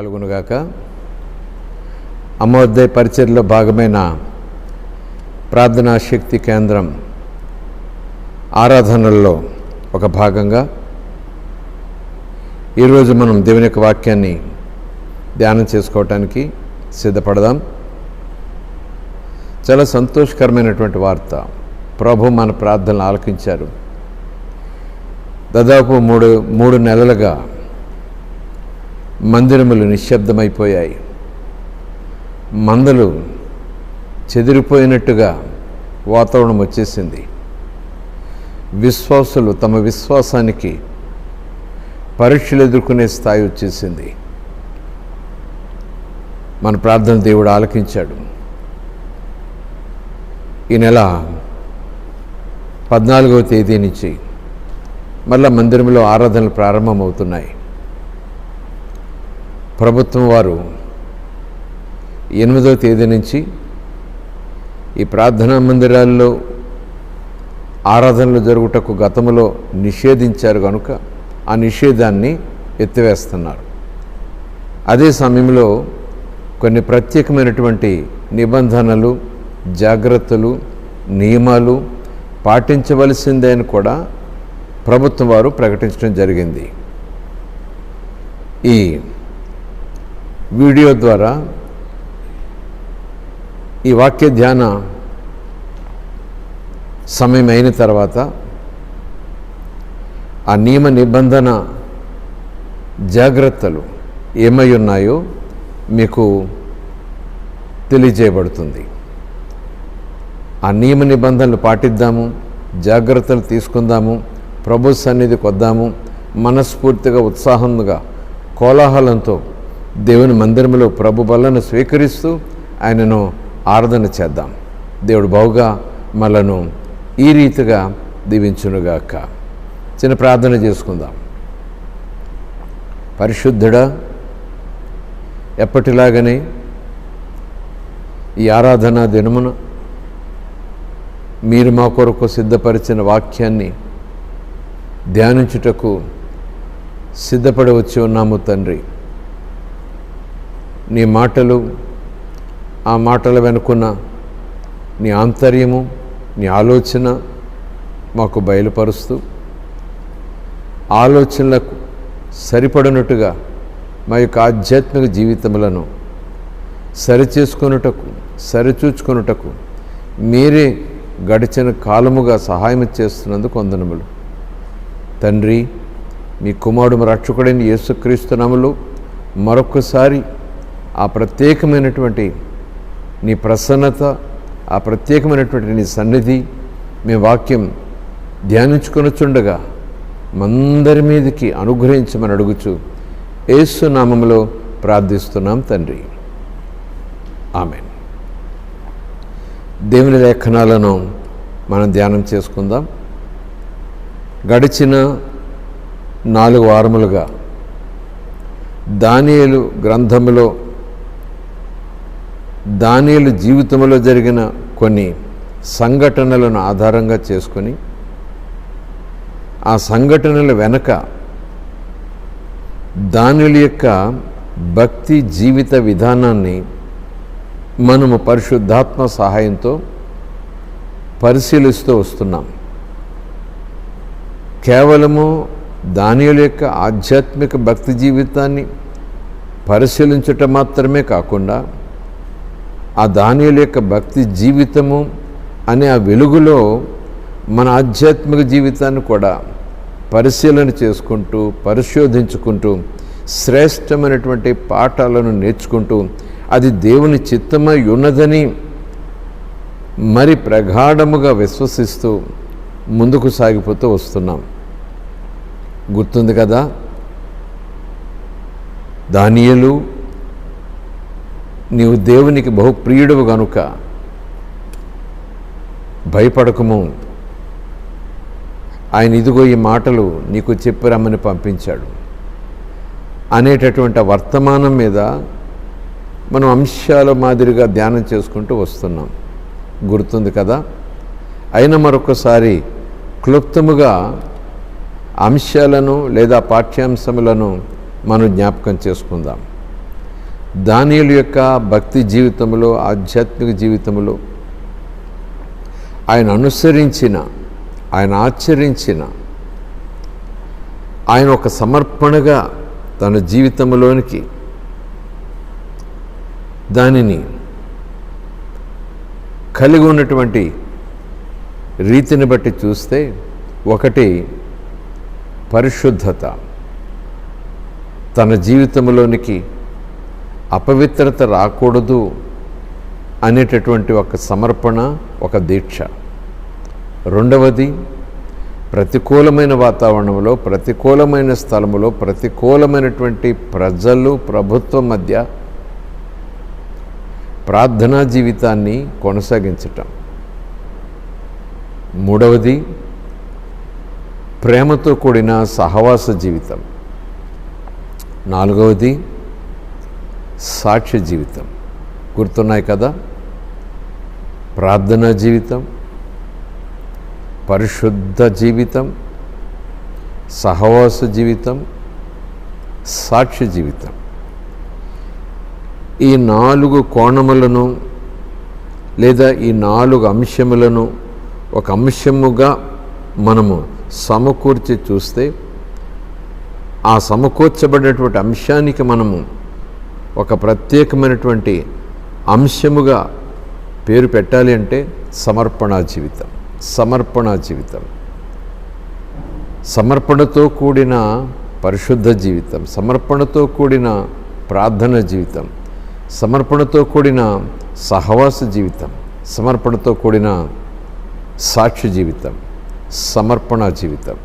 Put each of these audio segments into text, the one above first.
కలుగునుగాక. అమ్మోదయ పరిచర్లో భాగమైన ప్రార్థనా శక్తి కేంద్రం ఆరాధనల్లో ఒక భాగంగా ఈరోజు మనం దేవుని యొక్క వాక్యాన్ని ధ్యానం చేసుకోవటానికి సిద్ధపడదాం. చాలా సంతోషకరమైనటువంటి వార్త. ప్రభు మన ప్రార్థనలు ఆలకించారు. దాదాపు మూడు నెలలుగా మందిరములు నిశ్శబ్దమైపోయాయి. మందలు చెదిరిపోయినట్టుగా వాతావరణం వచ్చేసింది. విశ్వాసులు తమ విశ్వాసానికి పరీక్షలు ఎదుర్కొనే స్థాయి వచ్చేసింది. మన ప్రార్థన దేవుడు ఆలకించాడు. ఈ నెల 14వ తేదీ నుంచి మళ్ళా మందిరంలో ఆరాధనలు ప్రారంభమవుతున్నాయి. ప్రభుత్వం వారు 8వ తేదీ నుంచి ఈ ప్రార్థనా మందిరాల్లో ఆరాధనలు జరుగుటకు గతంలో నిషేధించారు కనుక ఆ నిషేధాన్ని ఎత్తివేస్తున్నారు. అదే సమయంలో కొన్ని ప్రత్యేకమైనటువంటి నిబంధనలు, జాగ్రత్తలు, నియమాలు పాటించవలసిందే అని కూడా ప్రభుత్వం వారు ప్రకటించడం జరిగింది. ఈ వీడియో ద్వారా ఈ వాక్య ధ్యాన సమయం అయిన తర్వాత ఆ నియమ నిబంధన జాగ్రత్తలు ఏమై ఉన్నాయో మీకు తెలియజేయబడుతుంది. ఆ నియమ నిబంధనలు పాటిద్దాము, జాగ్రత్తలు తీసుకుందాము, ప్రభు సన్నిధికి వద్దాము, మనస్ఫూర్తిగా ఉత్సాహంగా కోలాహలంతో దేవుని మందిరంలో ప్రభు బలను స్వీకరిస్తూ ఆయనను ఆరాధన చేద్దాం. దేవుడు బహుగా మనలను ఈ రీతిగా దీవించునుగాక. చిన్న ప్రార్థన చేసుకుందాం. పరిశుద్ధుడా, ఎప్పటిలాగనే ఈ ఆరాధన దినమున మీరు మా కొరకు సిద్ధపరిచిన వాక్యాన్ని ధ్యానించుటకు సిద్ధపడి వచ్చి ఉన్నాము తండ్రి. నీ మాటలు, ఆ మాటల వెనుకున్న నీ ఆంతర్యము, నీ ఆలోచన మాకు బయలుపరుస్తూ ఆలోచనలకు సరిపడినట్టుగా మా యొక్క ఆధ్యాత్మిక జీవితములను సరిచూచుకొనుటకు మీరే గడిచిన కాలముగా సహాయం చేస్తున్నందుకు వందనములు తండ్రి. మీ కుమారుడు రక్షకుడైన యేసుక్రీస్తు నామములో మరొకసారి ఆ ప్రత్యేకమైనటువంటి నీ ప్రసన్నత, ఆ ప్రత్యేకమైనటువంటి నీ సన్నిధి మేము వాక్యం ధ్యానించుకొనుచుండగా మందరి మీదకి అనుగ్రహించమని అడుగుచు యేసు నామములో ప్రార్థిస్తున్నాం తండ్రి. ఆమేన్. దేవుని లేఖనాలను మనం ధ్యానం చేసుకుందాం. గడిచిన 4 వారములుగా దానియేలు గ్రంథములో దానియేలు జీవితంలో జరిగిన కొన్ని సంఘటనలను ఆధారంగా చేసుకొని ఆ సంఘటనల వెనక దానియేలు యొక్క భక్తి జీవిత విధానాన్ని మనము పరిశుద్ధాత్మ సహాయంతో పరిశీలిస్తూ వస్తున్నాం. కేవలము దానియేలు యొక్క ఆధ్యాత్మిక భక్తి జీవితాన్ని పరిశీలించటం మాత్రమే కాకుండా ఆ దానియేలు యొక్క భక్తి జీవితము అనే ఆ వెలుగులో మన ఆధ్యాత్మిక జీవితాన్ని కూడా పరిశీలన చేసుకుంటూ, పరిశోధించుకుంటూ, శ్రేష్టమైనటువంటి పాఠాలను నేర్చుకుంటూ అది దేవుని చిత్తమై ఉన్నదని మరి ప్రగాఢముగా విశ్వసిస్తూ ముందుకు సాగిపోతూ వస్తున్నాం. గుర్తుంది కదా, దానియేలు నీవు దేవునికి బహుప్రియుడవు గనుక భయపడకము, ఆయన ఇదిగో ఈ మాటలు నీకు చెప్పి రమ్మని పంపించాడు అనేటటువంటి వర్తమానం మీద మనం అంశాల మాదిరిగా ధ్యానం చేసుకుంటూ వస్తున్నాం. గుర్తుంది కదా. అయినా మరొకసారి క్లుప్తముగా అంశాలను లేదా పాఠ్యాంశములను మనం జ్ఞాపకం చేసుకుందాం. దానియేలు యొక్క భక్తి జీవితంలో, ఆధ్యాత్మిక జీవితంలో ఆయన అనుసరించిన, ఆయన ఆచరించిన, ఆయన ఒక సమర్పణగా తన జీవితంలోనికి దానిని కలిగి ఉన్నటువంటి రీతిని బట్టి చూస్తే, ఒకటి పరిశుద్ధత, తన జీవితంలోనికి అపవిత్రత రాకూడదు అనేటటువంటి ఒక సమర్పణ, ఒక దీక్ష. రెండవది, ప్రతికూలమైన వాతావరణంలో, ప్రతికూలమైన స్థలములో, ప్రతికూలమైనటువంటి ప్రజలు, ప్రభుత్వం మధ్య ప్రార్థనా జీవితాన్ని కొనసాగించటం. మూడవది, ప్రేమతో కూడిన సహవాస జీవితం. నాలుగవది, సాక్ష్య జీవితం. గుర్తున్నాయి కదా? ప్రార్థనా జీవితం, పరిశుద్ధ జీవితం, సహవాస జీవితం, సాక్ష్య జీవితం. ఈ 4 కోణములను లేదా ఈ 4 అంశములను ఒక అంశముగా మనము సమకూర్చి చూస్తే, ఆ సమకూర్చబడినటువంటి అంశానికి మనము ఒక ప్రత్యేకమైనటువంటి అంశముగా పేరు పెట్టాలి అంటే సమర్పణా జీవితం. సమర్పణా జీవితం, సమర్పణతో కూడిన పరిశుద్ధ జీవితం, సమర్పణతో కూడిన ప్రార్థన జీవితం, సమర్పణతో కూడిన సహవాస జీవితం, సమర్పణతో కూడిన సాక్ష్య జీవితం, సమర్పణా జీవితం.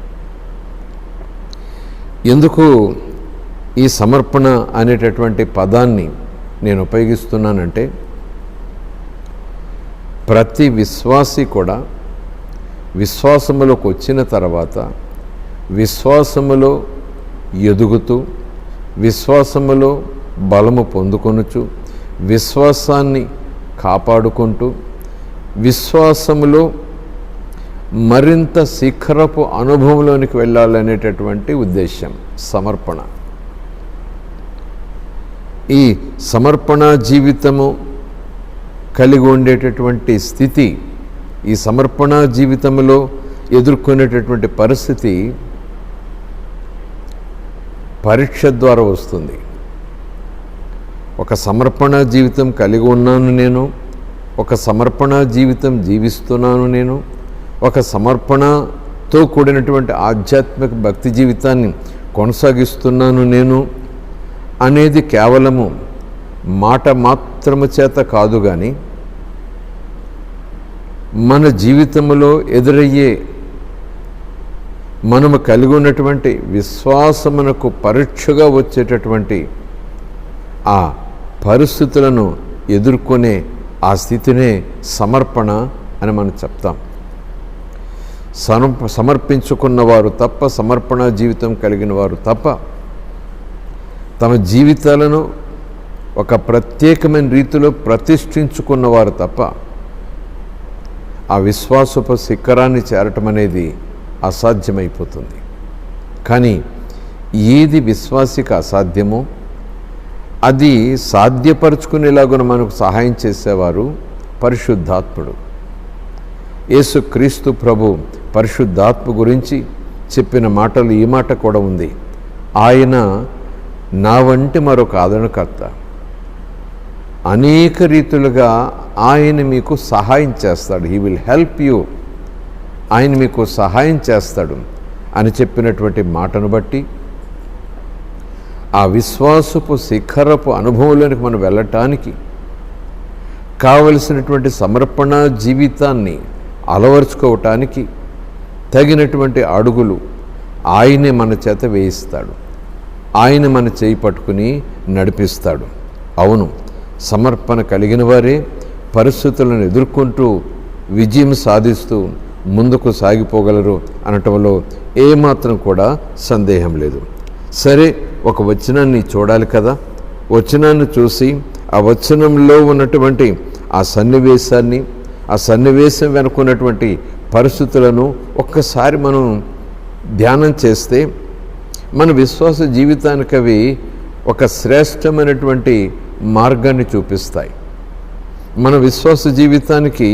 ఎందుకు ఈ సమర్పణ అనేటటువంటి పదాన్ని నేను ఉపయోగిస్తున్నానంటే, ప్రతి విశ్వాసి కూడా విశ్వాసములోకి వచ్చిన తర్వాత విశ్వాసములో ఎదుగుతూ, విశ్వాసములో బలము పొందుకొనుచు, విశ్వాసాన్ని కాపాడుకుంటూ, విశ్వాసములో మరింత శిఖరపు అనుభవంలోనికి వెళ్ళాలనేటటువంటి ఉద్దేశం సమర్పణ. ఈ సమర్పణ జీవితము కలిగి ఉండేటటువంటి స్థితి, ఈ సమర్పణ జీవితంలో ఎదుర్కొనేటటువంటి పరిస్థితి పరీక్ష ద్వారా వస్తుంది. ఒక సమర్పణ జీవితం కలిగి ఉన్నాను నేను, ఒక సమర్పణ జీవితం జీవిస్తున్నాను నేను, ఒక సమర్పణతో కూడినటువంటి ఆధ్యాత్మిక భక్తి జీవితాన్ని కొనసాగిస్తున్నాను నేను అనేది కేవలము మాట మాత్రము చేత కాదు, కానీ మన జీవితంలో ఎదురయ్యే మనము కలిగి ఉన్నటువంటి విశ్వాసమునకు పరీక్షగా వచ్చేటటువంటి ఆ పరిస్థితులను ఎదుర్కొనే ఆ స్థితినే సమర్పణ అని మనం చెప్తాం. సమర్పించుకున్నవారు తప్ప, సమర్పణ జీవితం కలిగిన వారు తప్ప, తమ జీవితాలను ఒక ప్రత్యేకమైన రీతిలో ప్రతిష్ఠించుకున్నవారు తప్ప ఆ విశ్వాసపు శిఖరాన్ని చేరటం అనేది అసాధ్యమైపోతుంది. కానీ ఏది విశ్వాసికి అసాధ్యమో అది సాధ్యపరుచుకునేలాగున మనకు సహాయం చేసేవారు పరిశుద్ధాత్ముడు. యేసుక్రీస్తు ప్రభు పరిశుద్ధాత్మ గురించి చెప్పిన మాటలు ఈ మాట కూడా ఉంది, ఆయన నా వంటి మరొక ఆదరణకర్త, అనేక రీతులుగా ఆయన మీకు సహాయం చేస్తాడు, హీ విల్ హెల్ప్ యూ, ఆయన మీకు సహాయం చేస్తాడు అని చెప్పినటువంటి మాటను బట్టి ఆ విశ్వాసపు శిఖరపు అనుభవంలోనికి మనం వెళ్ళటానికి కావలసినటువంటి సమర్పణ జీవితాన్ని అలవరుచుకోవటానికి తగినటువంటి అడుగులు ఆయనే మన చేత వేయిస్తాడు, ఆయన మన చేయి పట్టుకుని నడిపిస్తాడు. అవును, సమర్పణ కలిగిన వారే పరిస్థితులను ఎదుర్కొంటూ విజయం సాధిస్తూ ముందుకు సాగిపోగలరు అనటంలో ఏమాత్రం కూడా సందేహం లేదు. సరే, ఒక వచనాన్ని చూడాలి కదా, వచనాన్ని చూసి ఆ వచనంలో ఉన్నటువంటి ఆ సన్నివేశాన్ని, ఆ సన్నివేశం వెనుకున్నటువంటి పరిస్థితులను ఒక్కసారి మనం ధ్యానం చేస్తే మన విశ్వాస జీవితానికి అవి ఒక శ్రేష్టమైనటువంటి మార్గాన్ని చూపిస్తాయి. మన విశ్వాస జీవితానికి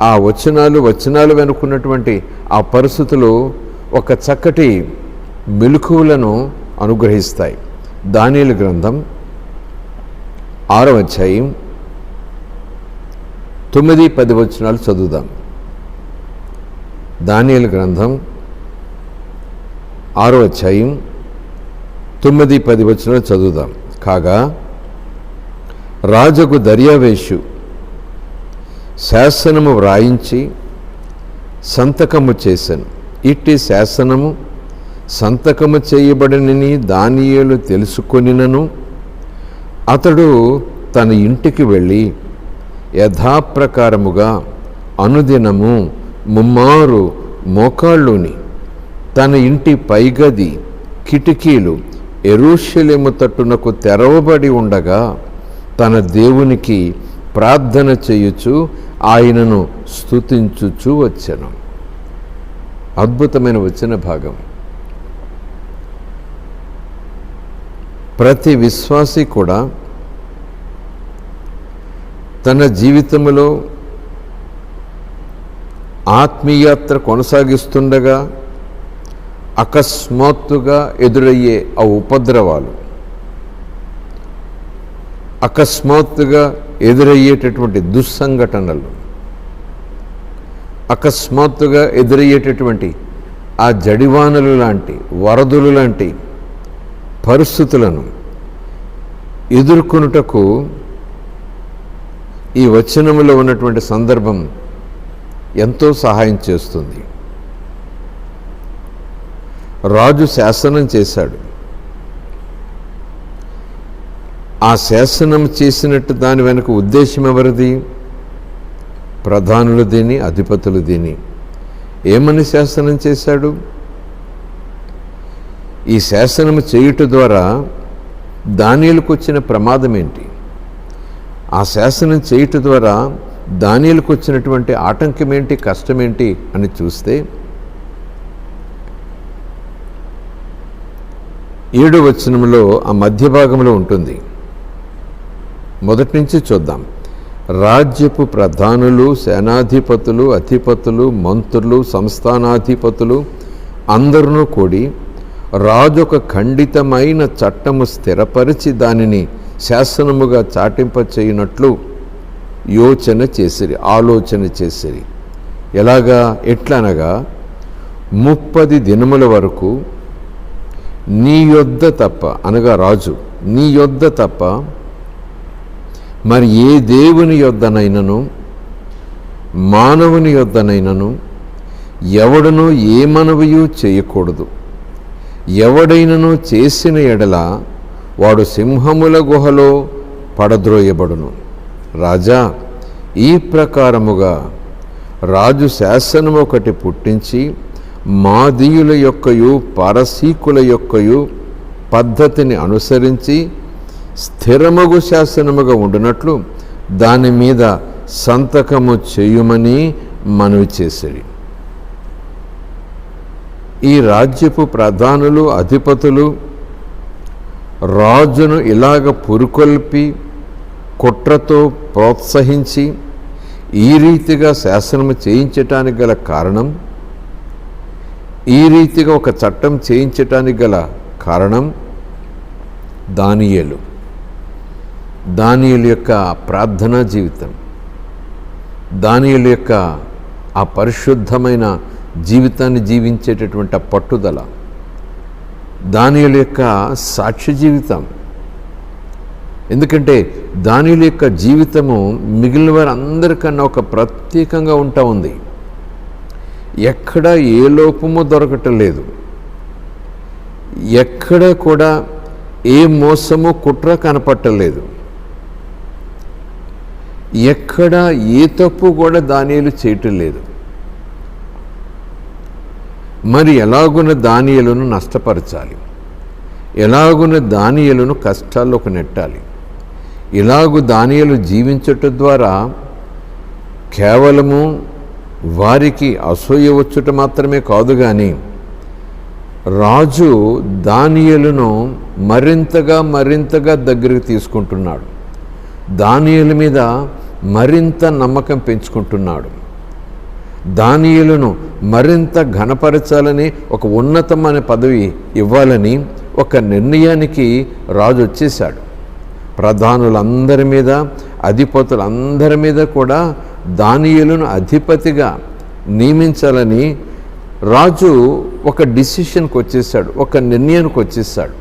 ఆ వచనాలు వెనుకున్నటువంటి ఆ పరిస్థితులు ఒక చక్కటి మెలకువలను అనుగ్రహిస్తాయి. దానియేలు గ్రంథం 6వ అధ్యాయం 9-10 వచనాలు చదువుదాం. దానియేలు గ్రంథం 6వ అధ్యాయం 9-10 వచనాలు చదువుదాం. కాగా రాజుకు దర్యావేషు శాసనము వ్రాయించి సంతకము చేశాను. ఇట్టి శాసనము సంతకము చేయబడినని దానియేలు తెలుసుకొనినను అతడు తన ఇంటికి వెళ్ళి యథాప్రకారముగా అనుదినము ముమ్మారు మోకాళ్ళుని తన ఇంటి పైగది కిటికీలు యెరూషలేము తట్టునకు తెరవబడి ఉండగా తన దేవునికి ప్రార్థన చేయుచు ఆయనను స్తుతించుచు వచ్చెను. అద్భుతమైన వచన భాగం. ప్రతి విశ్వాసి కూడా తన జీవితంలో ఆత్మీయాత్ర కొనసాగిస్తుండగా అకస్మాత్తుగా ఎదురయ్యే ఆ ఉపద్రవాలు, అకస్మాత్తుగా ఎదురయ్యేటటువంటి దుస్సంఘటనలు, అకస్మాత్తుగా ఎదురయ్యేటటువంటి ఆ జడివానలు లాంటి వరదలు లాంటి పరిస్థితులను ఎదుర్కొనుటకు ఈ వచనములో ఉన్నటువంటి సందర్భం ఎంతో సహాయం చేస్తుంది. రాజు శాసనం చేశాడు. ఆ శాసనం చేసినట్టు దాని వెనుక ఉద్దేశం ఎవరిది? ప్రధానులు దీని, అధిపతులు దీని. ఏమని శాసనం చేశాడు? ఈ శాసనం చేయుట ద్వారా దానియేలుకు వచ్చిన ప్రమాదం ఏంటి? ఆ శాసనం చేయుట ద్వారా దానియేలుకు వచ్చినటువంటి ఆటంకం ఏంటి, కష్టమేంటి అని చూస్తే 7వ వచనంలో ఆ మధ్య భాగంలో ఉంటుంది. మొదటి నుంచి చూద్దాం. రాజ్యపు ప్రధానులు, సేనాధిపతులు, అధిపతులు, మంత్రులు, సంస్థానాధిపతులు అందరూ కూడి రాజు ఒక ఖండితమైన చట్టము స్థిరపరిచి దానిని శాసనముగా చాటింపచేయునట్లు ఆలోచన చేసిరి. ఎట్లనగా 30 దినముల వరకు నీ యొద్ద తప్ప, అనగా రాజు నీ యొద్ద తప్ప మరి ఏ దేవుని యొద్దనైనను మానవుని యొద్దనైనను ఎవడనూ ఏ మనవియు చేయకూడదు. ఎవడైనను చేసిన ఎడల వాడు సింహముల గుహలో పడద్రోయబడును. రాజా, ఈ ప్రకారముగా రాజు శాసనం ఒకటి పుట్టించి మాదీయుల యొక్కయు పారసీకుల యొక్కయు పద్ధతిని అనుసరించి స్థిరమగు శాసనముగా ఉండునట్లు దాని మీద సంతకము చేయుమని మనవి చేసిరి. ఈ రాజ్యపు ప్రధానులు, అధిపతులు రాజును ఇలాగ పురుకొల్పి కుట్రతో ప్రోత్సహించి ఈ రీతిగా శాసనము చేయించటానికి గల కారణం, ఈ రీతిగా ఒక చట్టం చేయించటానికి గల కారణం దానియేలు యొక్క ప్రార్థనా జీవితం, దానియేలు యొక్క ఆ పరిశుద్ధమైన జీవితాన్ని జీవించేటటువంటి పట్టుదల, దానియేలు యొక్క సాక్ష్య జీవితం. ఎందుకంటే దానియేలు యొక్క జీవితము మిగిలిన వారందరికన్నా ఒక ప్రత్యేకంగా ఉంటా ఉంది. ఎక్కడ ఏ లోపము దొరకటం లేదు, ఎక్కడ కూడా ఏ మోసము కుట్ర కనపట్టలేదు, ఎక్కడ ఏ తప్పు కూడా దానియేలు చేయటం లేదు. మరి ఎలాగున దానియేలును నష్టపరచాలి, ఎలాగున దానియేలును కష్టాల్లోకి నెట్టాలి, ఇలాగు దానియేలు జీవించటం ద్వారా కేవలము వారికి అసూయ వచ్చుట మాత్రమే కాదు, కానీ రాజు దానియేలును మరింతగా దగ్గరికి తీసుకుంటున్నాడు. దానియేలు మీద మరింత నమ్మకం పెంచుకుంటున్నాడు. దానియేలును మరింత ఘనపరచాలని, ఒక ఉన్నతమైన పదవి ఇవ్వాలని ఒక నిర్ణయానికి రాజు వచ్చేశాడు. ప్రధానులందరి మీద, అధిపతులందరి మీద కూడా దానియేలును అధిపతిగా నియమించాలని రాజు ఒక డిసిషన్కి వచ్చేసాడు, ఒక నిర్ణయానికి వచ్చేసాడు.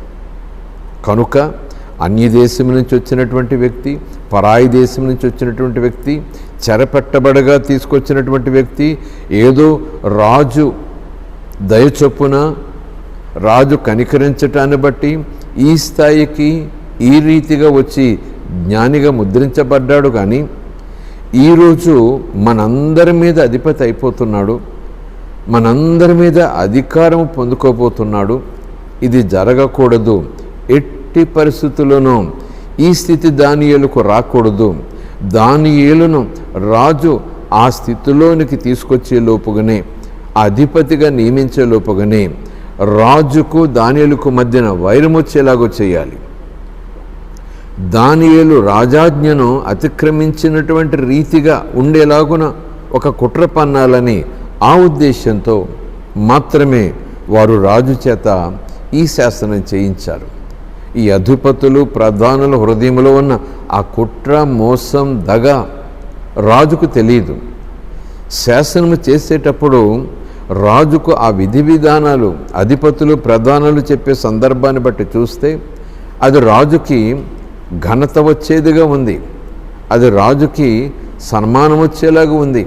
కనుక అన్య దేశం నుంచి వచ్చినటువంటి వ్యక్తి, పరాయి దేశం నుంచి వచ్చినటువంటి వ్యక్తి, చెరపెట్టబడగా తీసుకొచ్చినటువంటి వ్యక్తి, ఏదో రాజు దయచొప్పున, రాజు కనికరించటాన్ని బట్టి ఈ స్థాయికి ఈ రీతిగా వచ్చి జ్ఞానిగా ముద్రించబడ్డాడు. కానీ ఈరోజు మనందరి మీద అధిపతి అయిపోతున్నాడు, మనందరి మీద అధికారం పొందుకోబోతున్నాడు. ఇది జరగకూడదు. ఎట్టి పరిస్థితుల్లోనూ ఈ స్థితి దానియేలుకు రాకూడదు. దానియేలును రాజు ఆ స్థితిలోనికి తీసుకొచ్చే లోపుగానే, అధిపతిగా నియమించే లోపుగానే రాజుకు దానియేలుకు మధ్యన వైరం వచ్చేలాగో చేయాలి. దానియేలు రాజాజ్ఞను అతిక్రమించినటువంటి రీతిగా ఉండేలాగున ఒక కుట్ర పన్నాలని ఆ ఉద్దేశంతో మాత్రమే వారు రాజు చేత ఈ శాసనం చేయించారు. ఈ అధిపతులు, ప్రధానుల హృదయంలో ఉన్న ఆ కుట్ర, మోసం, దగ రాజుకు తెలియదు. శాసనము చేసేటప్పుడు రాజుకు ఆ విధి విధానాలు, అధిపతులు, ప్రధానులు చెప్పే సందర్భాన్ని బట్టి చూస్తే అది రాజుకి ఘనత వచ్చేదిగా ఉంది, అది రాజుకి సన్మానం వచ్చేలాగా ఉంది,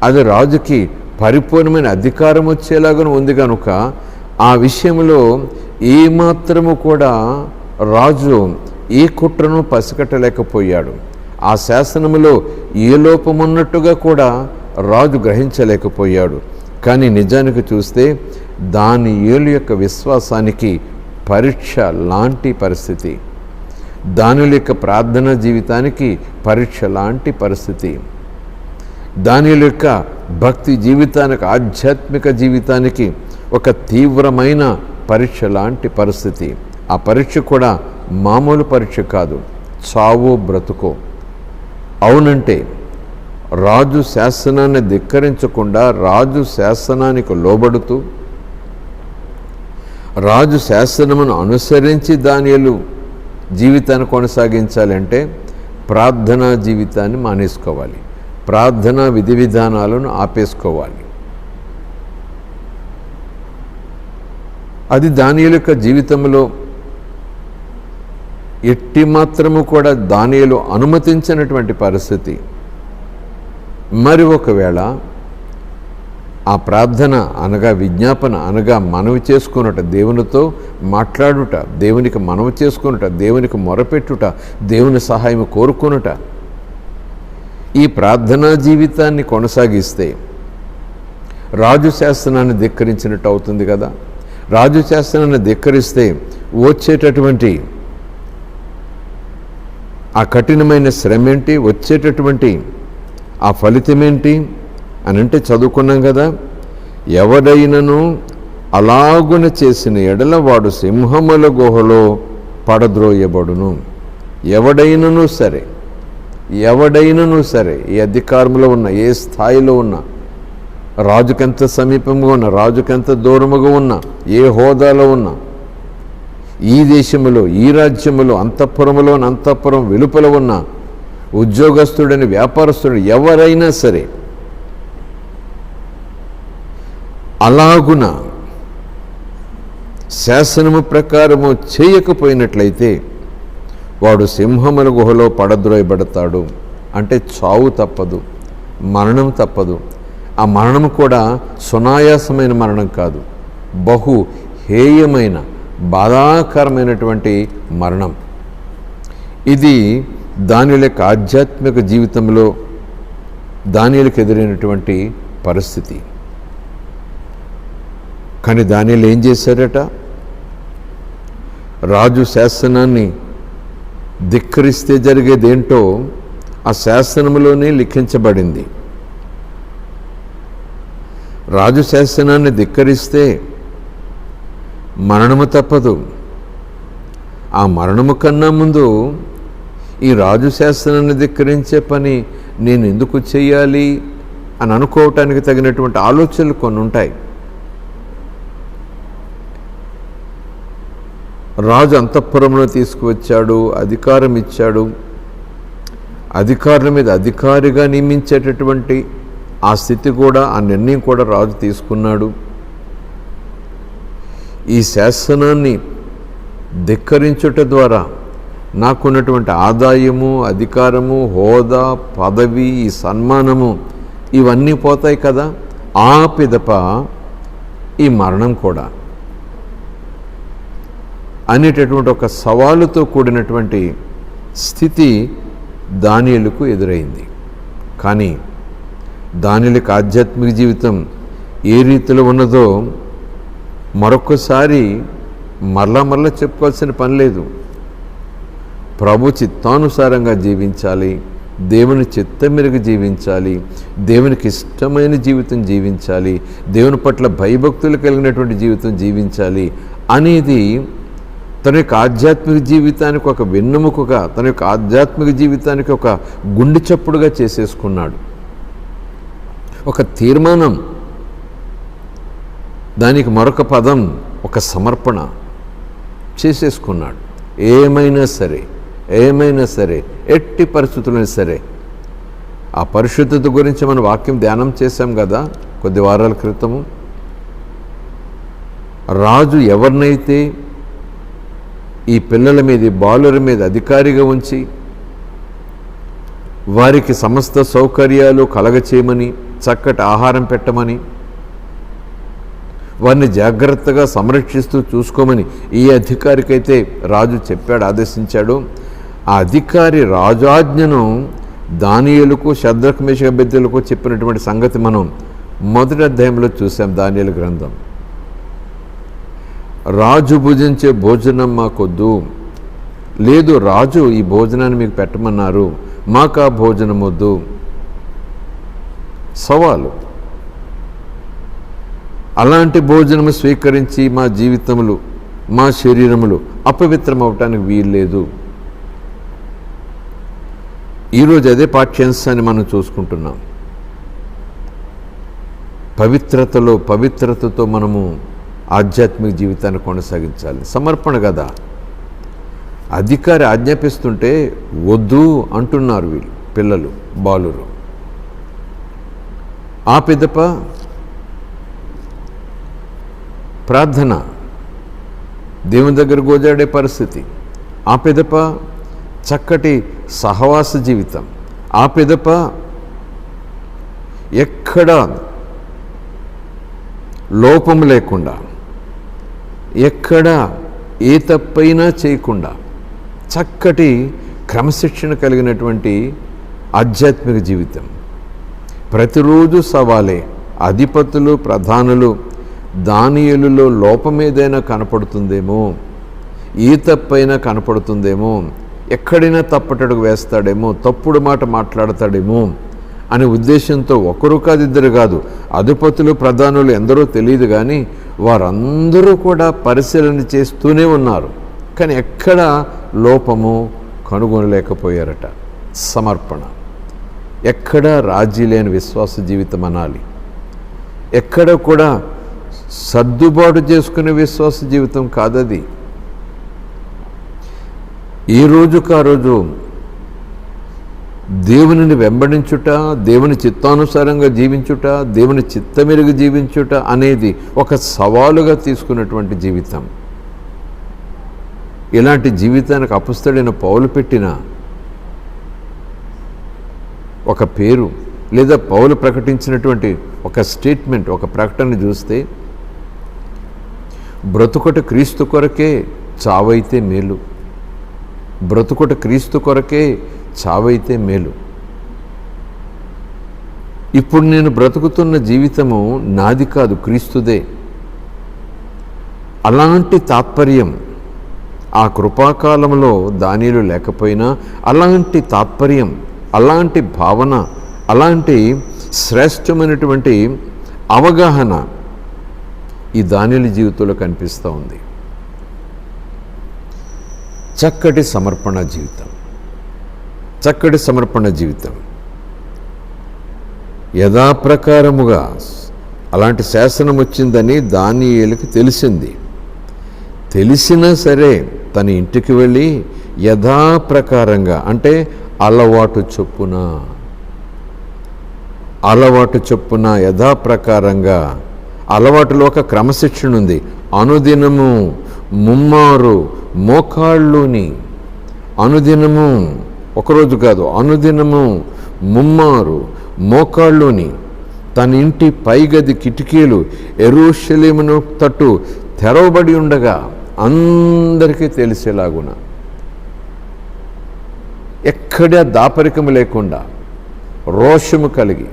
అది రాజుకి పరిపూర్ణమైన అధికారం వచ్చేలాగా ఉంది. కనుక ఆ విషయంలో ఏమాత్రము కూడా రాజు ఈ కుట్రను పసిగట్టలేకపోయాడు. ఆ శాసనములో ఏ లోపమున్నట్టుగా కూడా రాజు గ్రహించలేకపోయాడు. కానీ నిజానికి చూస్తే దానియేలు యొక్క విశ్వాసానికి పరీక్ష లాంటి పరిస్థితి, దానియేలు యొక్క ప్రార్థనా జీవితానికి పరీక్ష లాంటి పరిస్థితి, దానియేలు యొక్క భక్తి జీవితానికి, ఆధ్యాత్మిక జీవితానికి ఒక తీవ్రమైన పరీక్ష లాంటి పరిస్థితి. ఆ పరీక్ష కూడా మామూలు పరీక్ష కాదు, చావో బ్రతుకో. అవునంటే రాజు శాసనాన్ని ధిక్కరించకుండా, రాజు శాసనానికి లోబడుతూ, రాజు శాసనమును అనుసరించి దానియేలు జీవితాన్ని కొనసాగించాలంటే ప్రార్థనా జీవితాన్ని మానేసుకోవాలి, ప్రార్థనా విధి విధానాలను ఆపేసుకోవాలి. అది దానియేలు యొక్క జీవితంలో ఎట్టి మాత్రము కూడా దానియేలు అనుమతించినటువంటి పరిస్థితి. మరి ఒకవేళ ఆ ప్రార్థన అనగా విజ్ఞాపన అనగా మనవి చేసుకున్నట, దేవునితో మాట్లాడుట, దేవునికి మనవి చేసుకున్నట, దేవునికి మొరపెట్టుట, దేవుని సహాయం కోరుకున్నట, ఈ ప్రార్థనా జీవితాన్ని కొనసాగిస్తే రాజు శాసనాన్ని ధిక్కరించినట్టు అవుతుంది కదా. రాజు శాసనాన్ని ధిక్కరిస్తే వచ్చేటటువంటి ఆ కఠినమైన శ్రమ ఏంటి, వచ్చేటటువంటి ఆ ఫలితమేంటి అని అంటే చదువుకున్నాం కదా. ఎవడైనను అలాగున చేసిన ఎడల వాడు సింహముల గుహలో పడద్రోయబడును. ఎవడైనను సరే, ఎవడైనను సరే, ఏ అధికారంలో ఉన్న, ఏ స్థాయిలో ఉన్న, రాజుకెంత సమీపంగా ఉన్న, రాజుకెంత దూరముగా ఉన్న, ఏ హోదాలో ఉన్న, ఈ దేశములో, ఈ రాజ్యములో, అంతఃపురములో, అంతఃపురం వెలుపల ఉన్న ఉద్యోగస్తుడని, వ్యాపారస్తుడు, ఎవరైనా సరే అలాగున శాసనము ప్రకారము చేయకపోయినట్లయితే వాడు సింహముల గుహలో పడద్రోయబడతాడు. అంటే చావు తప్పదు, మరణం తప్పదు. ఆ మరణం కూడా సునాయాసమైన మరణం కాదు, బహు హేయమైన, బాధాకరమైనటువంటి మరణం. ఇది దానియేలు యొక్క ఆధ్యాత్మిక జీవితంలో దానియేలుకు ఎదురైనటువంటి పరిస్థితి. కానీ దానియేలు ఏం చేశారట? రాజు శాసనాన్ని ధిక్కరిస్తే జరిగేదేంటో ఆ శాసనంలోనే లిఖించబడింది. రాజు శాసనాన్ని ధిక్కరిస్తే మరణము తప్పదు. ఆ మరణము కన్నా ముందు ఈ రాజు శాసనాన్ని ధిక్కరించే పని నేను ఎందుకు చేయాలి అని అనుకోవటానికి తగినటువంటి ఆలోచనలు కొన్ని ఉంటాయి. రాజు అంతఃపురంలో తీసుకువచ్చాడు, అధికారం ఇచ్చాడు, అధికారుల మీద అధికారిగా నియమించేటటువంటి ఆ స్థితి కూడా, ఆ నిర్ణయం కూడా రాజు తీసుకున్నాడు. ఈ శాసనాన్ని ధిక్కరించుట ద్వారా నాకున్నటువంటి ఆదాయము, అధికారము, హోదా, పదవి, ఈ సన్మానము ఇవన్నీ పోతాయి కదా. ఆ పిదప ఈ మరణం కూడా అనేటటువంటి ఒక సవాలుతో కూడినటువంటి స్థితి దానియేలుకు ఎదురైంది. కానీ దానియేలుకు ఆధ్యాత్మిక జీవితం ఏ రీతిలో ఉన్నదో మరొకసారి మరలా చెప్పుకోవాల్సిన పని లేదు. ప్రభు చిత్తానుసారంగా జీవించాలి, దేవుని చిత్తం మేరకు జీవించాలి, దేవునికి ఇష్టమైన జీవితం జీవించాలి, దేవుని పట్ల భయభక్తులు కలిగినటువంటి జీవితం జీవించాలి అనేది తన యొక్క ఆధ్యాత్మిక జీవితానికి ఒక వెన్నెముకగా, తన యొక్క ఆధ్యాత్మిక జీవితానికి ఒక గుండె చప్పుడుగా చేసేసుకున్నాడు. ఒక తీర్మానం, దానికి మరొక పదం ఒక సమర్పణ చేసేసుకున్నాడు. ఏమైనా సరే ఎట్టి పరిస్థితులైనా సరే. ఆ పరిశుద్ధత గురించి మనం వాక్యం ధ్యానం చేశాం కదా కొద్ది వారాల క్రితము. రాజు ఎవరినైతే ఈ పిల్లల మీద, బాలుర మీద అధికారిగా ఉంచి వారికి సమస్త సౌకర్యాలు కలగచేయమని, చక్కటి ఆహారం పెట్టమని, వారిని జాగ్రత్తగా సంరక్షిస్తూ చూసుకోమని ఈ అధికారికైతే రాజు చెప్పాడు, ఆదేశించాడు, ఆ అధికారి రాజాజ్ఞను దానియేలుకు, షద్రకు, మేషకు, అబేద్నెగోకు చెప్పినటువంటి సంగతి మనం మొదటి అధ్యాయంలో చూసాం. దానియేలు గ్రంథం. రాజు భుజించే భోజనం మాకొద్దు, లేదు రాజు ఈ భోజనాన్ని మీకు పెట్టమన్నారు, మాకు ఆ భోజనం వద్దు. సవాలు. అలాంటి భోజనము స్వీకరించి మా జీవితములు, మా శరీరములు అపవిత్రం అవటానికి వీల్లేదు. ఈరోజు అదే పాఠ్యాంశాన్ని మనం చూసుకుంటున్నాం. పవిత్రతతో మనము ఆధ్యాత్మిక జీవితాన్ని కొనసాగించాలి. సమర్పణ కదా. అధికారి ఆజ్ఞాపిస్తుంటే వద్దు అంటున్నారు వీళ్ళు, పిల్లలు, బాలురు. ఆ పిదప ప్రార్థన, దేవుని దగ్గర గోజాడే పరిస్థితి. ఆ పిదప చక్కటి సహవాస జీవితం. ఆ పిదప ఎక్కడ లోపం లేకుండా, ఎక్కడ ఏ తప్పైనా చేయకుండా చక్కటి క్రమశిక్షణ కలిగినటువంటి ఆధ్యాత్మిక జీవితం. ప్రతిరోజు సవాలే. అధిపతులు, ప్రధానులు దానియేలులో లోపం ఏదైనా కనపడుతుందేమో, ఏ తప్పైనా కనపడుతుందేమో, ఎక్కడైనా తప్పటడుగు వేస్తాడేమో, తప్పుడు మాట మాట్లాడతాడేమో అనే ఉద్దేశంతో ఒకరు కాదు, ఇద్దరు కాదు, అధిపతులు, ప్రధానులు ఎందరో తెలియదు, కానీ వారందరూ కూడా పరిశీలన చేస్తూనే ఉన్నారు. కానీ ఎక్కడ లోపము కనుగొనలేకపోయారట. సమర్పణ. ఎక్కడ రాజీ లేని విశ్వాస జీవితం అనాలి. ఎక్కడ కూడా సర్దుబాటు చేసుకునే విశ్వాస జీవితం కాదది. ఈ రోజుకు ఆ రోజు దేవునిని వెంబడించుట, దేవుని చిత్తానుసారంగా జీవించుట, దేవుని చిత్తమెరుగు జీవించుట అనేది ఒక సవాలుగా తీసుకున్నటువంటి జీవితం. ఇలాంటి జీవితానికి అపుస్తడైన పౌలు పెట్టిన ఒక పేరు, లేదా పౌలు ప్రకటించినటువంటి ఒక స్టేట్మెంట్, ఒక ప్రకటన చూస్తే, బ్రతుకుట క్రీస్తు కొరకే, చావైతే మేలు. బ్రతుకుట క్రీస్తు కొరకే, చావైతే మేలు. ఇప్పుడు నేను బ్రతుకుతున్న జీవితము నాది కాదు, క్రీస్తుదే. అలాంటి తాత్పర్యం ఆ కృపాకాలంలో దానియేలు లేకపోయినా, అలాంటి తాత్పర్యం, అలాంటి భావన, అలాంటి శ్రేష్టమైనటువంటి అవగాహన ఈ దానియేలు జీవితంలో కనిపిస్తూ ఉంది. చక్కటి సమర్పణ జీవితం. చక్కటి సమర్పణ జీవితం. యథాప్రకారముగా అలాంటి శాసనం వచ్చిందని దానియేలుకి తెలిసింది. తెలిసినా సరే తన ఇంటికి వెళ్ళి యథాప్రకారంగా, అంటే అలవాటు చొప్పున యథాప్రకారంగా, అలవాటులో ఒక క్రమశిక్షణ ఉంది. అనుదినము ముమ్మారు మోకాళ్ళుని, అనుదినము ఒకరోజు కాదు, అనుదినము ముమ్మారు మోకాళ్ళుని తన ఇంటి పైగది కిటికీలు యెరూషలేమును తట్టు తెరవబడి ఉండగా అందరికీ తెలిసేలాగున, ఎక్కడా దాపరికము లేకుండా రోషము కలిగి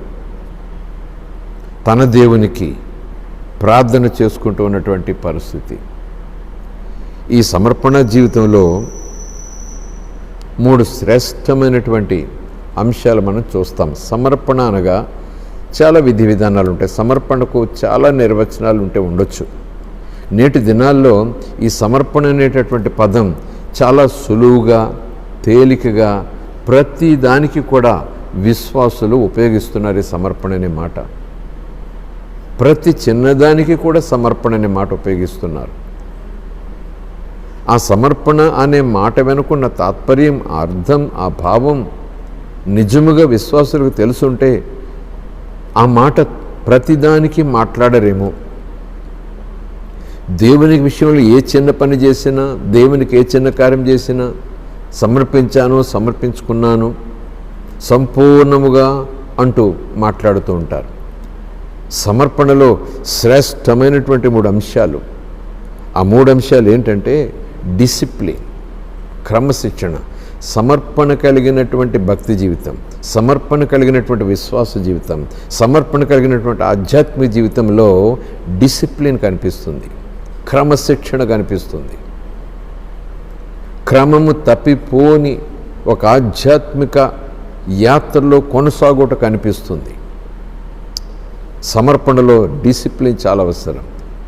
తన దేవునికి ప్రార్థన చేసుకుంటూ ఉన్నటువంటి పరిస్థితి. ఈ సమర్పణ జీవితంలో 3 శ్రేష్టమైనటువంటి అంశాలు మనం చూస్తాం. సమర్పణ అనగా చాలా విధి విధానాలు ఉంటాయి. సమర్పణకు చాలా నిర్వచనాలు ఉండొచ్చు. నేటి దినాల్లో ఈ సమర్పణ అనేటటువంటి పదం చాలా సులువుగా, తేలికగా ప్రతి దానికి కూడా విశ్వాసులు ఉపయోగిస్తున్నారు. ఈ సమర్పణ అనే మాట ప్రతి చిన్నదానికి కూడా సమర్పణ అనే మాట ఉపయోగిస్తున్నారు. ఆ సమర్పణ అనే మాట వెనుకున్న తాత్పర్యం, అర్థం, ఆ భావం నిజముగా విశ్వాసులకు తెలుసుంటే ఆ మాట ప్రతిదానికి మాట్లాడరేమో. దేవునికి విషయంలో ఏ చిన్న పని చేసినా, దేవునికి ఏ చిన్న కార్యం చేసినా సమర్పించాను, సమర్పించుకున్నాను సంపూర్ణముగా అంటూ మాట్లాడుతూ ఉంటారు. సమర్పణలో శ్రేష్టమైనటువంటి 3 అంశాలు. ఆ 3 అంశాలు ఏంటంటే డిసిప్లిన్, క్రమశిక్షణ, సమర్పణ కలిగినటువంటి భక్తి జీవితం, సమర్పణ కలిగినటువంటి విశ్వాస జీవితం, సమర్పణ కలిగినటువంటి ఆధ్యాత్మిక జీవితంలో డిసిప్లిన్ కనిపిస్తుంది, క్రమశిక్షణ కనిపిస్తుంది. క్రమము తప్పిపోని ఒక ఆధ్యాత్మిక యాత్రలో కొనసాగుట కనిపిస్తుంది. సమర్పణలో డిసిప్లిన్ చాలా అవసరం.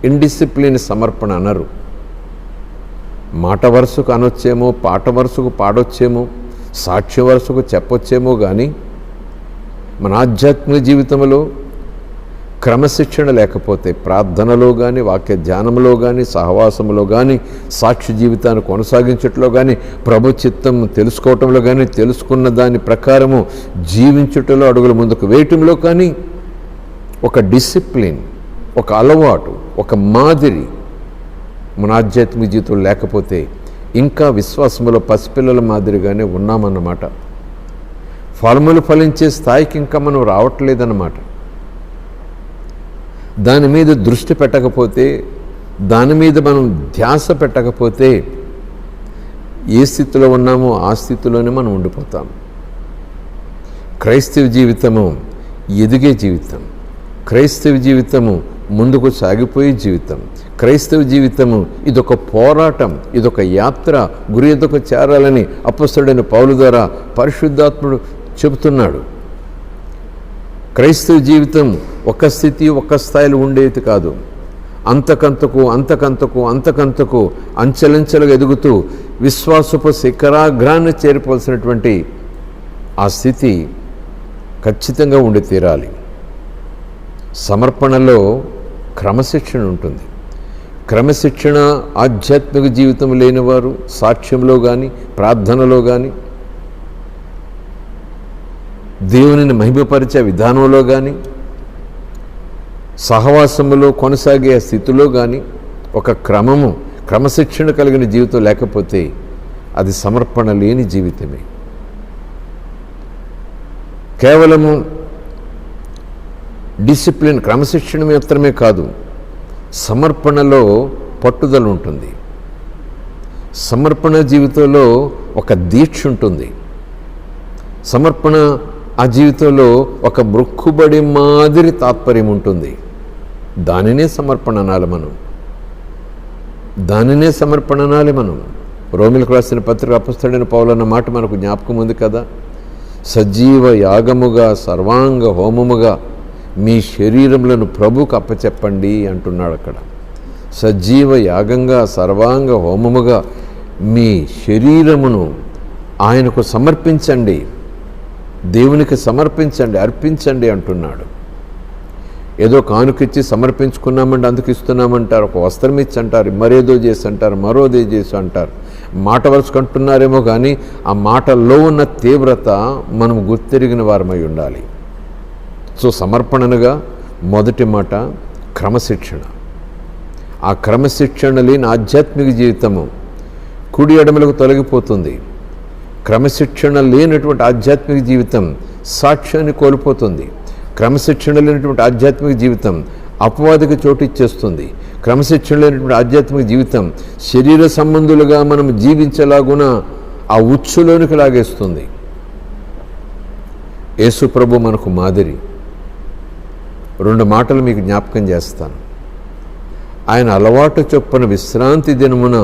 ఇండిసిప్లిన్ సమర్పణ అనరు. మాట వరుసకు అనొచ్చేమో, పాట వరుసకు పాడొచ్చేమో, సాక్ష్య వరుసకు చెప్పొచ్చేమో, కానీ మన ఆధ్యాత్మిక జీవితంలో క్రమశిక్షణ లేకపోతే, ప్రార్థనలో కానీ, వాక్య ధ్యానంలో కానీ, సహవాసంలో కానీ, సాక్షి జీవితాన్ని కొనసాగించట్లో కానీ, ప్రభు చిత్తం తెలుసుకోవటంలో కానీ, తెలుసుకున్న దాని ప్రకారము జీవించుటలో అడుగుల ముందుకు వేయటంలో కానీ ఒక డిసిప్లిన్, ఒక అలవాటు, ఒక మాదిరి మన ఆధ్యాత్మిక జీవితం లేకపోతే ఇంకా విశ్వాసంలో పసిపిల్లల మాదిరిగానే ఉన్నామన్నమాట. ఫలములు ఫలించే స్థాయికి ఇంకా మనం రావట్లేదన్నమాట. దాని మీద దృష్టి పెట్టకపోతే, దాని మీద మనం ధ్యాస పెట్టకపోతే ఏ స్థితిలో ఉన్నామో ఆ స్థితిలోనే మనం ఉండిపోతాం. క్రైస్తవ జీవితము ఎదిగే జీవితం, క్రైస్తవ జీవితము ముందుకు సాగిపోయే జీవితం, క్రైస్తవ జీవితము ఇదొక పోరాటం, ఇదొక యాత్ర, గురి ఎదుకు చేరాలని అపొస్తలుడైన పౌలు ద్వారా పరిశుద్ధాత్ముడు చెబుతున్నాడు. క్రైస్తవ జీవితం ఒక స్థితి, ఒక స్థాయిలో ఉండేది కాదు. అంతకంతకు అంతకంతకు అంతకంతకు అంచెలంచెలుగా ఎదుగుతూ విశ్వాసపు శిఖరాగ్రాన్ని చేరిపోవలసినటువంటి ఆ స్థితి ఖచ్చితంగా ఉండి తీరాలి. సమర్పణలో క్రమశిక్షణ ఉంటుంది. క్రమశిక్షణ ఆధ్యాత్మిక జీవితం లేనివారు సాక్ష్యంలో కానీ, ప్రార్థనలో కానీ, దేవునిని మహిమపరిచే విధానంలో కానీ, సహవాసములో కొనసాగే స్థితిలో కానీ ఒక క్రమశిక్షణ కలిగిన జీవితం లేకపోతే అది సమర్పణ లేని జీవితమే. కేవలము డిసిప్లిన్, క్రమశిక్షణ మాత్రమే కాదు, సమర్పణలో పట్టుదల ఉంటుంది. సమర్పణ జీవితంలో ఒక దీక్ష ఉంటుంది. సమర్పణ ఆ జీవితంలో ఒక మృక్కుబడి మాదిరి తాత్పర్యం ఉంటుంది. దానినే సమర్పణ అనాలి మనం, దానినే సమర్పణ అనాలి మనం. రోమిలకు రాసిన పత్రిక అపొస్తలుడైన పౌలు అన్న మాట మనకు జ్ఞాపకం ఉంది కదా. సజీవ యాగముగా, సర్వాంగ హోమముగా మీ శరీరములను ప్రభుకు అప్పచెప్పండి అంటున్నాడు అక్కడ. సజీవ యాగంగా, సర్వాంగ హోమముగా మీ శరీరమును ఆయనకు సమర్పించండి, దేవునికి సమర్పించండి, అర్పించండి అంటున్నాడు. ఏదో కానుకిచ్చి సమర్పించుకున్నామంటే అందుకు ఇస్తున్నామంటారు, ఒక వస్త్రం ఇచ్చి అంటారు, మరేదో చేసి అంటారు, మరోదే చేసి అంటారు. మాట వరుసకు అంటున్నారేమో కానీ ఆ మాటల్లో ఉన్న తీవ్రత మనం గుర్తెరిగిన వారమై ఉండాలి. సో సమర్పణగా మొదటి మాట క్రమశిక్షణ. ఆ క్రమశిక్షణ లేని ఆధ్యాత్మిక జీవితము కుడి ఎడమలకు తొలగిపోతుంది. క్రమశిక్షణ లేనటువంటి ఆధ్యాత్మిక జీవితం సాక్ష్యాన్ని కోల్పోతుంది. క్రమశిక్షణ లేనటువంటి ఆధ్యాత్మిక జీవితం అపవాదికి చోటు ఇచ్చేస్తుంది. క్రమశిక్షణ లేనటువంటి ఆధ్యాత్మిక జీవితం శరీర సంబంధులుగా మనం జీవించేలాగున ఆ ఉచ్చులోనికి లాగేస్తుంది. యేసు ప్రభు మనకు మాదిరి. 2 మాటలు మీకు జ్ఞాపకం చేస్తాను. ఆయన అలవాటు చొప్పున విశ్రాంతి దినమున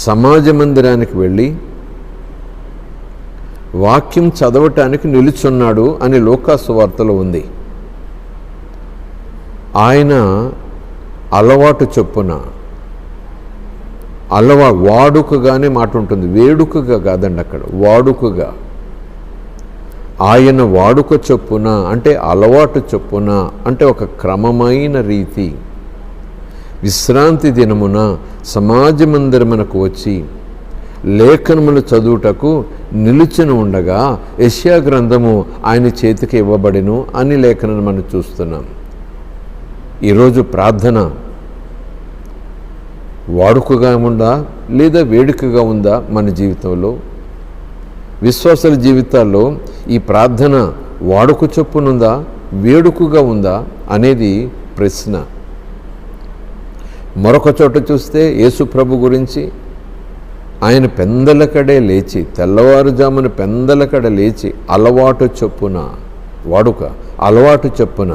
సమాజ మందిరానికి వెళ్ళి వాక్యం చదవటానికి నిలుచున్నాడు అని లూకాసు వార్తలో ఉంది. ఆయన అలవాటు చొప్పున వాడుకగానే మాట ఉంటుంది, వేడుకగా కాదండి, అక్కడ వాడుకగా. ఆయన వాడుక చొప్పున అంటే అలవాటు చొప్పున అంటే ఒక క్రమమైన రీతి విశ్రాంతి దినమున సమాజ మందిరమునకు వచ్చి లేఖనములు చదువుటకు నిలుచుని ఉండగా యెషయా గ్రంథము ఆయన చేతికి ఇవ్వబడెను అని లేఖనం మనం చూస్తున్నాం. ఈరోజు ప్రార్థన వాడుకగా ఉందా లేదా వేడుకగా ఉందా మన జీవితంలో? విశ్వాసుల జీవితాల్లో ఈ ప్రార్థన వాడుక చొప్పునుందా వేడుకగా ఉందా అనేది ప్రశ్న. మరొక చోట చూస్తే యేసు ప్రభు గురించి ఆయన పెందలకడే లేచి, తెల్లవారుజామున పెందలకడ లేచి అలవాటు చొప్పున అలవాటు చొప్పున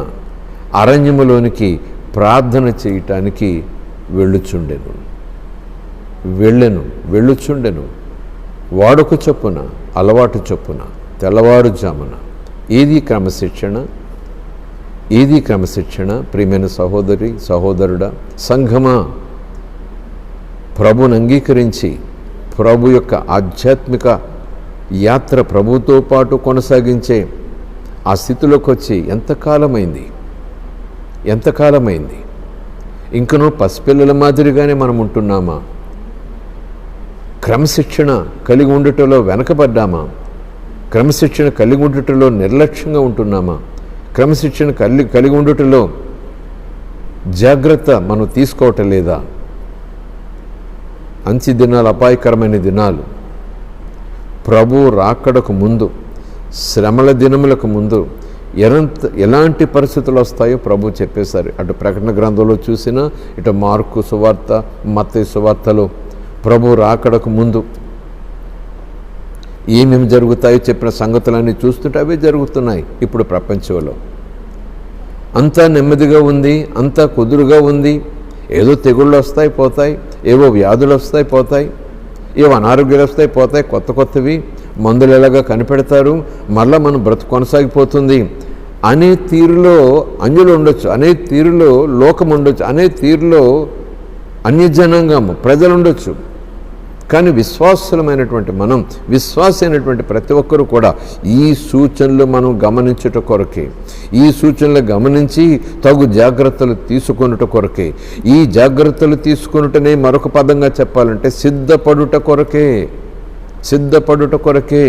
అరణ్యములోనికి ప్రార్థన చేయటానికి వెళ్ళుచుండెను. వాడుక చొప్పున అలవాటు చొప్పున తెల్లవారుజామున. ఏది క్రమశిక్షణ? ప్రియమైన సహోదరి సహోదరుడా, సంఘమా, ప్రభుని అంగీకరించి ప్రభు యొక్క ఆధ్యాత్మిక యాత్ర ప్రభుతో పాటు కొనసాగించే ఆ స్థితిలోకి వచ్చి ఎంతకాలమైంది? ఇంకనూ పసిపిల్లల మాదిరిగానే మనం ఉంటున్నామా? క్రమశిక్షణ కలిగి ఉండటంలో వెనకబడ్డామా? క్రమశిక్షణ కలిగి ఉండటంలో నిర్లక్ష్యంగా ఉంటున్నామా? క్రమశిక్షణ కలిగి ఉండటంలో జాగ్రత్త మనం తీసుకోవటం లేదా? అంచి దినాలు అపాయకరమైన దినాలు. ప్రభు రాకడకు ముందు, శ్రమల దినములకు ముందు ఎలాంటి పరిస్థితులు వస్తాయో ప్రభు చెప్పేశారు. అటు ప్రకటన గ్రంథంలో చూసినా, ఇటు మార్కు సువార్త, మత్తయి సువార్తలో ప్రభు రాకడకు ముందు ఏమేమి జరుగుతాయో చెప్పిన సంగతులన్నీ చూస్తుంటే అవే జరుగుతున్నాయి. ఇప్పుడు ప్రపంచంలో అంతా నెమ్మదిగా ఉంది, అంతా కుదురుగా ఉంది. ఏదో తెగుళ్ళు వస్తాయి పోతాయి, ఏవో వ్యాధులు వస్తాయి పోతాయి, ఏవో అనారోగ్యాలు వస్తాయి పోతాయి, కొత్తవి మందులు ఎలాగా కనిపెడతారు, మళ్ళీ మనం బ్రతుకు కొనసాగిపోతుంది అనే తీరులో అన్యులు ఉండొచ్చు, అనే తీరులో లోకం ఉండొచ్చు, అనే తీరులో అన్యజనాంగము ప్రజలు ఉండొచ్చు. కానీ విశ్వాసులమైనటువంటి మనం, విశ్వాసైనటువంటి ప్రతి ఒక్కరూ కూడా ఈ సూచనలు మనం గమనించుట కొరకే, ఈ సూచనలు గమనించి తగు జాగ్రత్తలు తీసుకొనుట కొరకే, ఈ జాగ్రత్తలు తీసుకొనుటనే మరొక పదంగా చెప్పాలంటే సిద్ధపడుట కొరకే.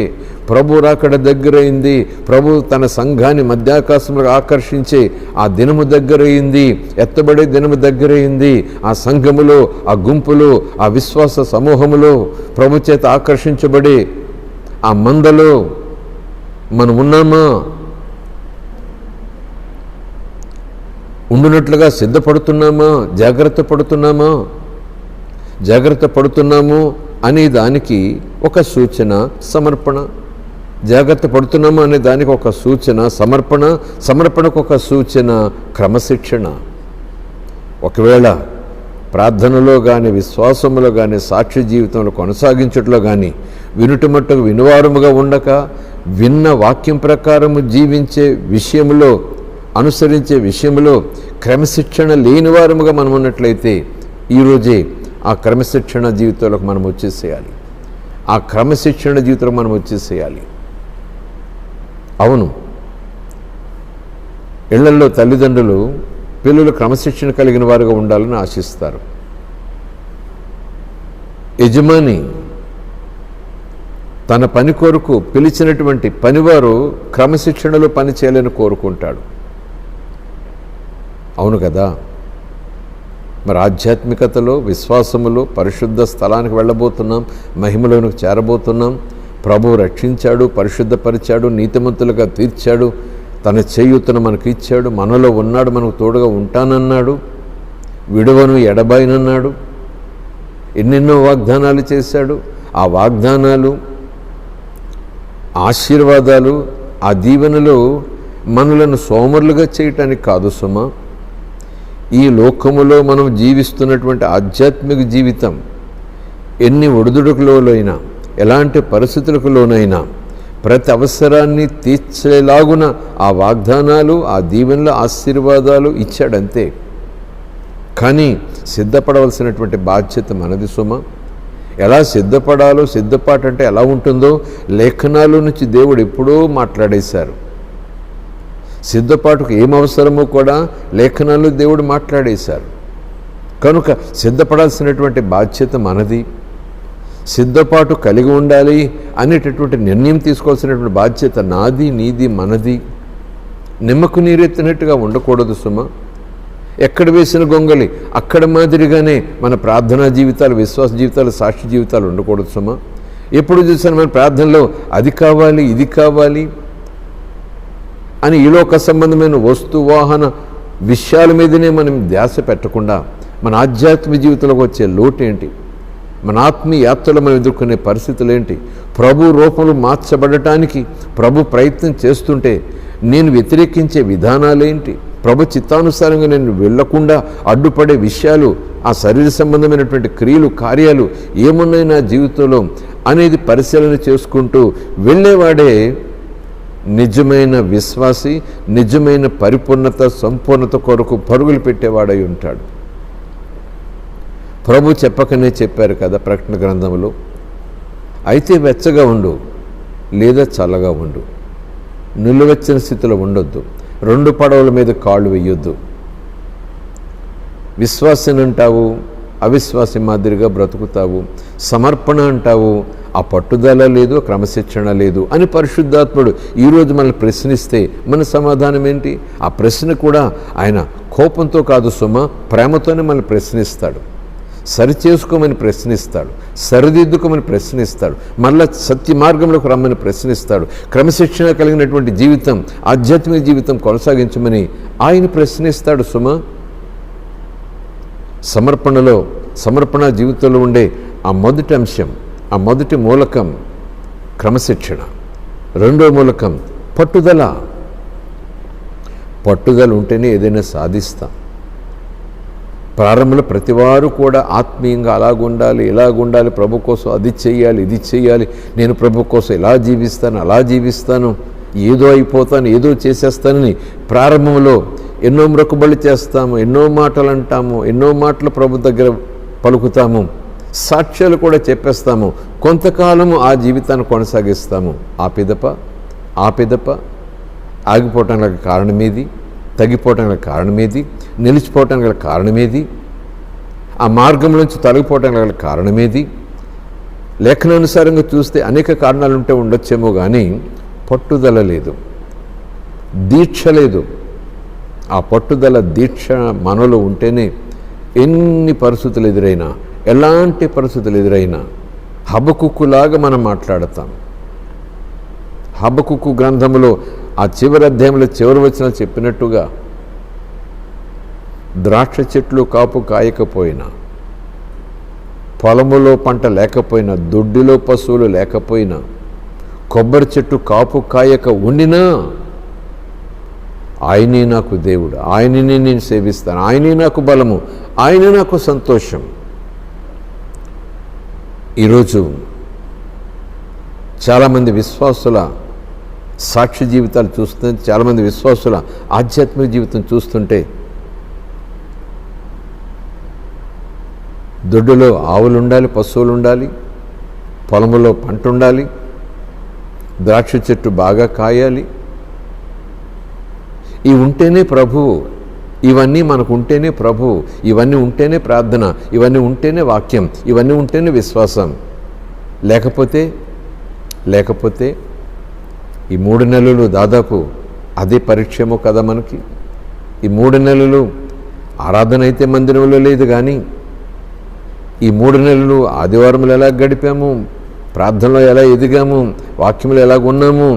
ప్రభు రాకడ దగ్గరైంది. ప్రభు తన సంఘాన్ని మధ్యాకాశంలో ఆకర్షించే ఆ దినము దగ్గరైంది, ఎత్తబడే దినము దగ్గరైంది. ఆ సంఘములో, ఆ గుంపులో, ఆ విశ్వాస సమూహములో ప్రభు చేత ఆకర్షించబడి ఆ మందలో మనం ఉన్నామా? ఉండునట్లుగా సిద్ధపడుతున్నామా? జాగ్రత్త పడుతున్నాము అనే దానికి ఒక సూచన సమర్పణ. జాగ్రత్త పడుతున్నాము అనే దానికి ఒక సూచన సమర్పణకు ఒక సూచన క్రమశిక్షణ. ఒకవేళ ప్రార్థనలో కానీ, విశ్వాసములో కానీ, సాక్ష్య జీవితంలో కొనసాగించట్లో కానీ వినుట మట్టుకు వినువారముగా ఉండక, విన్న వాక్యం ప్రకారము జీవించే విషయంలో, అనుసరించే విషయంలో క్రమశిక్షణ లేనివారముగా మనం ఉన్నట్లయితే ఈరోజే ఆ క్రమశిక్షణ జీవితంలోకి మనం వచ్చేసేయాలి. ఆ క్రమశిక్షణ జీవితంలో మనం వచ్చేసేయాలి. అవును, ఇళ్లలో తల్లిదండ్రులు పిల్లలు క్రమశిక్షణ కలిగిన వారుగా ఉండాలని ఆశిస్తారు. యజమాని తన పని కొరకు పిలిచినటువంటి పనివారు క్రమశిక్షణలో పని చేయాలని కోరుకుంటాడు. అవును కదా. మరి ఆధ్యాత్మికతలో, విశ్వాసములో పరిశుద్ధ స్థలానికి వెళ్ళబోతున్నాం, మహిమలోనికి చేరబోతున్నాం. ప్రభువు రక్షించాడు, పరిశుద్ధపరిచాడు, నీతిమంతులుగా తీర్చాడు, తన చేయూతను మనకు ఇచ్చాడు, మనలో ఉన్నాడు, మనకు తోడుగా ఉంటానన్నాడు, విడువను ఎడబాయనన్నాడు, ఎన్నెన్నో వాగ్దానాలు చేశాడు. ఆ వాగ్దానాలు, ఆశీర్వాదాలు, ఆ దీవెనలు మనలను సోమరులుగా చేయటానికి కాదు సుమా. ఈ లోకములో మనం జీవిస్తున్నటువంటి ఆధ్యాత్మిక జీవితం ఎన్ని ఒడిదుడుకులోనైనా, ఎలాంటి పరిస్థితులకు లోనైనా ప్రతి అవసరాన్ని తీర్చేలాగున ఆ వాగ్దానాలు, ఆ దీవెనలు, ఆశీర్వాదాలు ఇచ్చాడంతే. కానీ సిద్ధపడవలసినటువంటి బాధ్యత మనది సుమ. ఎలా సిద్ధపడాలో, సిద్ధపాటు అంటే ఎలా ఉంటుందో లేఖనాల నుంచి దేవుడు ఎప్పుడో మాట్లాడేశారు. సిద్ధపాటుకు ఏం అవసరమో కూడా లేఖనాలు దేవుడు మాట్లాడేశారు. కనుక సిద్ధపడాల్సినటువంటి బాధ్యత మనది. సిద్ధపాటు కలిగి ఉండాలి అనేటటువంటి నిర్ణయం తీసుకోవాల్సినటువంటి బాధ్యత నాది, నీది, మనది. నిమ్మకు నీరెత్తినట్టుగా ఉండకూడదు సుమ. ఎక్కడ వేసిన గొంగలి అక్కడ మాదిరిగానే మన ప్రార్థనా జీవితాలు, విశ్వాస జీవితాలు, సాక్షి జీవితాలు ఉండకూడదు సుమ. ఎప్పుడు చూసాను మన ప్రార్థనలో అది కావాలి, ఇది కావాలి అని ఈ లోక సంబంధమైన వస్తు వాహన విషయాల మీదనే మనం ధ్యాస పెట్టకుండా మన ఆధ్యాత్మిక జీవితంలోకి వచ్చే లోటు ఏంటి, మన ఆత్మీయ యాత్రలో మనం ఎదుర్కొనే పరిస్థితులు ఏంటి, ప్రభు రూపంలో మార్చబడటానికి ప్రభు ప్రయత్నం చేస్తుంటే నేను వ్యతిరేకించే విధానాలేంటి, ప్రభు చిత్తానుసారంగా నేను వెళ్లకుండా అడ్డుపడే విషయాలు, ఆ శరీర సంబంధమైనటువంటి క్రియలు, కార్యాలు ఏమున్నాయి నా జీవితంలో అనేది పరిశీలన చేసుకుంటూ వెళ్ళేవాడే నిజమైన విశ్వాసి, నిజమైన పరిపూర్ణత, సంపూర్ణత కొరకు పరుగులు పెట్టేవాడై ఉంటాడు. ప్రభు చెప్పకనే చెప్పారు కదా ప్రకటన గ్రంథంలో, అయితే వెచ్చగా ఉండు లేదా చల్లగా ఉండు, నిలువెచ్చని స్థితిలో ఉండొద్దు, రెండు పడవల మీద కాళ్ళు వేయొద్దు. విశ్వాసం అంటావు, అవిశ్వాసి మాదిరిగా బ్రతుకుతావు. సమర్పణ అంటావు, ఆ పట్టుదల లేదు, క్రమశిక్షణ లేదు అని పరిశుద్ధాత్ముడు ఈరోజు మనల్ని ప్రశ్నిస్తే మన సమాధానం ఏంటి? ఆ ప్రశ్న కూడా ఆయన కోపంతో కాదు సుమ, ప్రేమతోనే మనల్ని ప్రశ్నిస్తాడు. సరిచేసుకోమని ప్రశ్నిస్తాడు, సరిదిద్దుకోమని ప్రశ్నిస్తాడు, మళ్ళా సత్య మార్గంలోకి రమ్మని ప్రశ్నిస్తాడు. క్రమశిక్షణ కలిగినటువంటి జీవితం, ఆధ్యాత్మిక జీవితం కొనసాగించమని ఆయన ప్రశ్నిస్తాడు సుమ. సమర్పణ జీవితంలో ఉండే ఆ మొదటి అంశం, ఆ మొదటి మూలకం క్రమశిక్షణ. రెండో మూలకం పట్టుదల. పట్టుదల ఉంటేనే ఏదైనా సాధిస్తాం. ప్రారంభంలో ప్రతివారు కూడా ఆత్మీయంగా అలాగుండాలి, ఇలాగుండాలి, ప్రభు కోసం అది చెయ్యాలి, ఇది చెయ్యాలి, నేను ప్రభు కోసం ఇలా జీవిస్తాను, అలా జీవిస్తాను, ఏదో అయిపోతాను, ఏదో చేసేస్తానని ప్రారంభంలో ఎన్నో మ్రొక్కుబళ్ళు చేస్తాము, ఎన్నో మాటలు అంటాము, ఎన్నో మాటలు ప్రభు దగ్గర పలుకుతాము, సాక్ష్యాలు కూడా చెప్పేస్తాము. కొంతకాలము ఆ జీవితాన్ని కొనసాగిస్తాము. ఆపిదప ఆగిపోవటానికి గల కారణమేది, తగ్గిపోవటానికి గల కారణమేది, నిలిచిపోవటానికి గల కారణమేది, ఆ మార్గంలోంచి తొలగిపోవటానికి గల కారణమేది? లేఖనానుసారంగా చూస్తే అనేక కారణాలు ఉంటే ఉండొచ్చేమో కానీ పట్టుదల లేదు, దీక్ష లేదు. ఆ పట్టుదల, దీక్ష మనలో ఉంటేనే ఎన్ని పరిస్థితులు ఎదురైనా, ఎలాంటి పరిస్థితులు ఎదురైనా హబకుక్కులాగా మనం మాట్లాడతాం. హబకుక్కు గ్రంథంలో ఆ చివరి అధ్యాయంలో చివరి వచనాలు చెప్పినట్టుగా ద్రాక్ష చెట్లు కాపు కాయకపోయినా, పొలములో పంట లేకపోయినా, దొడ్డిలో పశువులు లేకపోయినా, కొబ్బరి చెట్టు కాపు కాయక ఉండినా ఆయనే నాకు దేవుడు, ఆయననే నేను సేవిస్తాను, ఆయనే నాకు బలము, ఆయనే నాకు సంతోషం. ఈరోజు చాలామంది విశ్వాసుల సాక్షి జీవితాలు చూస్తుంటే, చాలామంది విశ్వాసుల ఆధ్యాత్మిక జీవితం చూస్తుంటే దొడ్డులో ఆవులు ఉండాలి, పశువులు ఉండాలి, పొలంలో పంట ఉండాలి, ద్రాక్ష చెట్టు బాగా కాయాలి. ఇవి ఉంటేనే ప్రభువు, ఇవన్నీ మనకు ఉంటేనే ప్రభువు, ఇవన్నీ ఉంటేనే ప్రార్థన, ఇవన్నీ ఉంటేనే వాక్యం, ఇవన్నీ ఉంటేనే విశ్వాసం. లేకపోతే ఈ 3 నెలలు దాదాపు అదే పరీక్షమో కదా మనకి. ఈ 3 నెలలు ఆరాధన అయితే మందిరంలో లేదు, కానీ ఈ 3 నెలలు ఆదివారములు ఎలా గడిపాము, ప్రార్థనలో ఎలా ఎదిగాము, వాక్యంలో ఎలాగున్నాము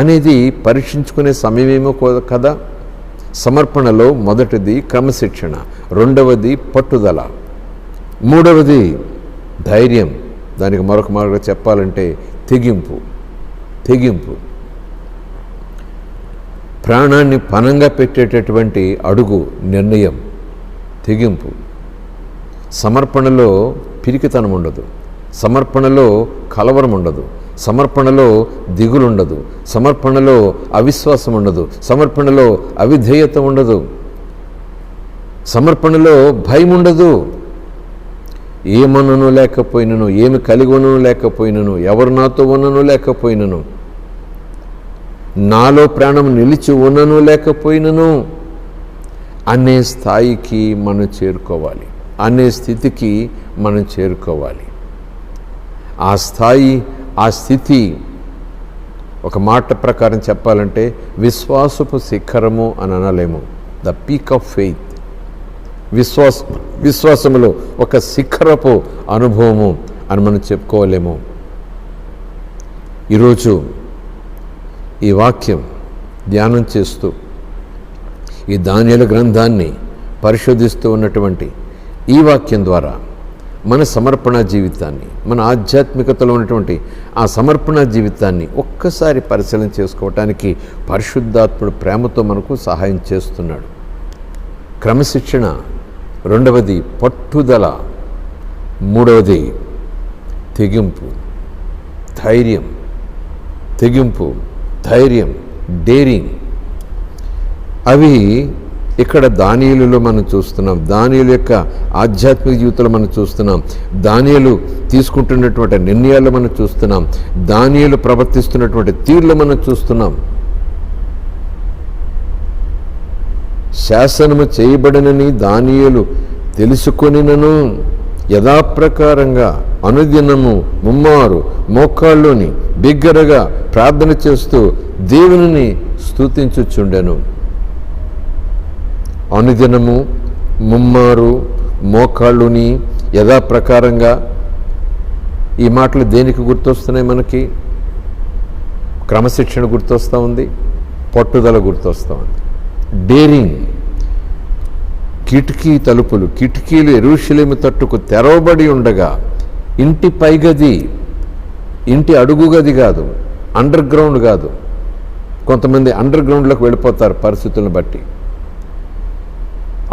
అనేది పరీక్షించుకునే సమయమేమో కదా. సమర్పణలో మొదటిది క్రమశిక్షణ, రెండవది పట్టుదల, మూడవది ధైర్యం, దానికి మరొక మార్గం చెప్పాలంటే తెగింపు. ప్రాణాన్ని పణంగా పెట్టేటటువంటి అడుగు నిర్ణయం, తెగింపు. సమర్పణలో పిరికితనం ఉండదు, సమర్పణలో కలవరం ఉండదు, సమర్పణలో దిగులు ఉండదు, సమర్పణలో అవిశ్వాసం ఉండదు, సమర్పణలో అవిధేయత ఉండదు, సమర్పణలో భయం ఉండదు. ఏమనను లేకపోయినను, ఏమి కలిగి ఉన్నను లేకపోయినను, ఎవరు నాతో ఉన్నను లేకపోయినను, నాలో ప్రాణం నిలిచి ఉన్నను లేకపోయినను అనే స్థాయికి మనం చేరుకోవాలి, అనే స్థితికి మనం చేరుకోవాలి. ఆ స్థాయి, ఆ స్థితి ఒక మాట ప్రకారం చెప్పాలంటే విశ్వాసపు శిఖరము అని అనలేము. ద పీక్ ఆఫ్ ఫెయిత్, విశ్వాసములో ఒక శిఖరపు అనుభవము అని మనం చెప్పుకోలేము. ఈరోజు ఈ వాక్యం ధ్యానం చేస్తూ ఈ దానియేలు గ్రంథాన్ని పరిశోధిస్తూ ఉన్నటువంటి ఈ వాక్యం ద్వారా మన సమర్పణ జీవితాన్ని, మన ఆధ్యాత్మికతలో ఉన్నటువంటి ఆ సమర్పణ జీవితాన్ని ఒక్కసారి పరిశీలన చేసుకోవటానికి పరిశుద్ధాత్ముడు ప్రేమతో మనకు సహాయం చేస్తున్నాడు. క్రమశిక్షణ, రెండవది పట్టుదల, మూడవది తెగింపు, ధైర్యం, డేరింగ్. అవి ఇక్కడ దానియేలులో మనం చూస్తున్నాం. దానియేలు యొక్క ఆధ్యాత్మిక జీవితంలో మనం చూస్తున్నాం. దానియేలు తీసుకుంటున్నటువంటి నిర్ణయాలు మనం చూస్తున్నాం. దానియేలు ప్రవర్తిస్తున్నటువంటి తీరులు మనం చూస్తున్నాం. శాసనము చేయబడినని దానియేలు తెలుసుకొనినను యథాప్రకారంగా అనుదినము ముమ్మారు మోకాళ్ళుని బిగ్గరగా ప్రార్థన చేస్తూ దేవుని స్తుతించుచుండెను. అనుదినము ముమ్మారు మోకాళ్ళుని యథాప్రకారంగా, ఈ మాటలు దేనికి గుర్తొస్తున్నాయి మనకి? క్రమశిక్షణ గుర్తొస్తూ ఉంది, పట్టుదల గుర్తొస్తూ ఉంది, డేరింగ్. కిటికీలు యెరూషలేము తట్టుకు తెరవబడి ఉండగా, ఇంటి పైగది, ఇంటి అడుగు గది కాదు, అండర్ గ్రౌండ్ కాదు. కొంతమంది అండర్ గ్రౌండ్లోకి వెళ్ళిపోతారు పరిస్థితులను బట్టి.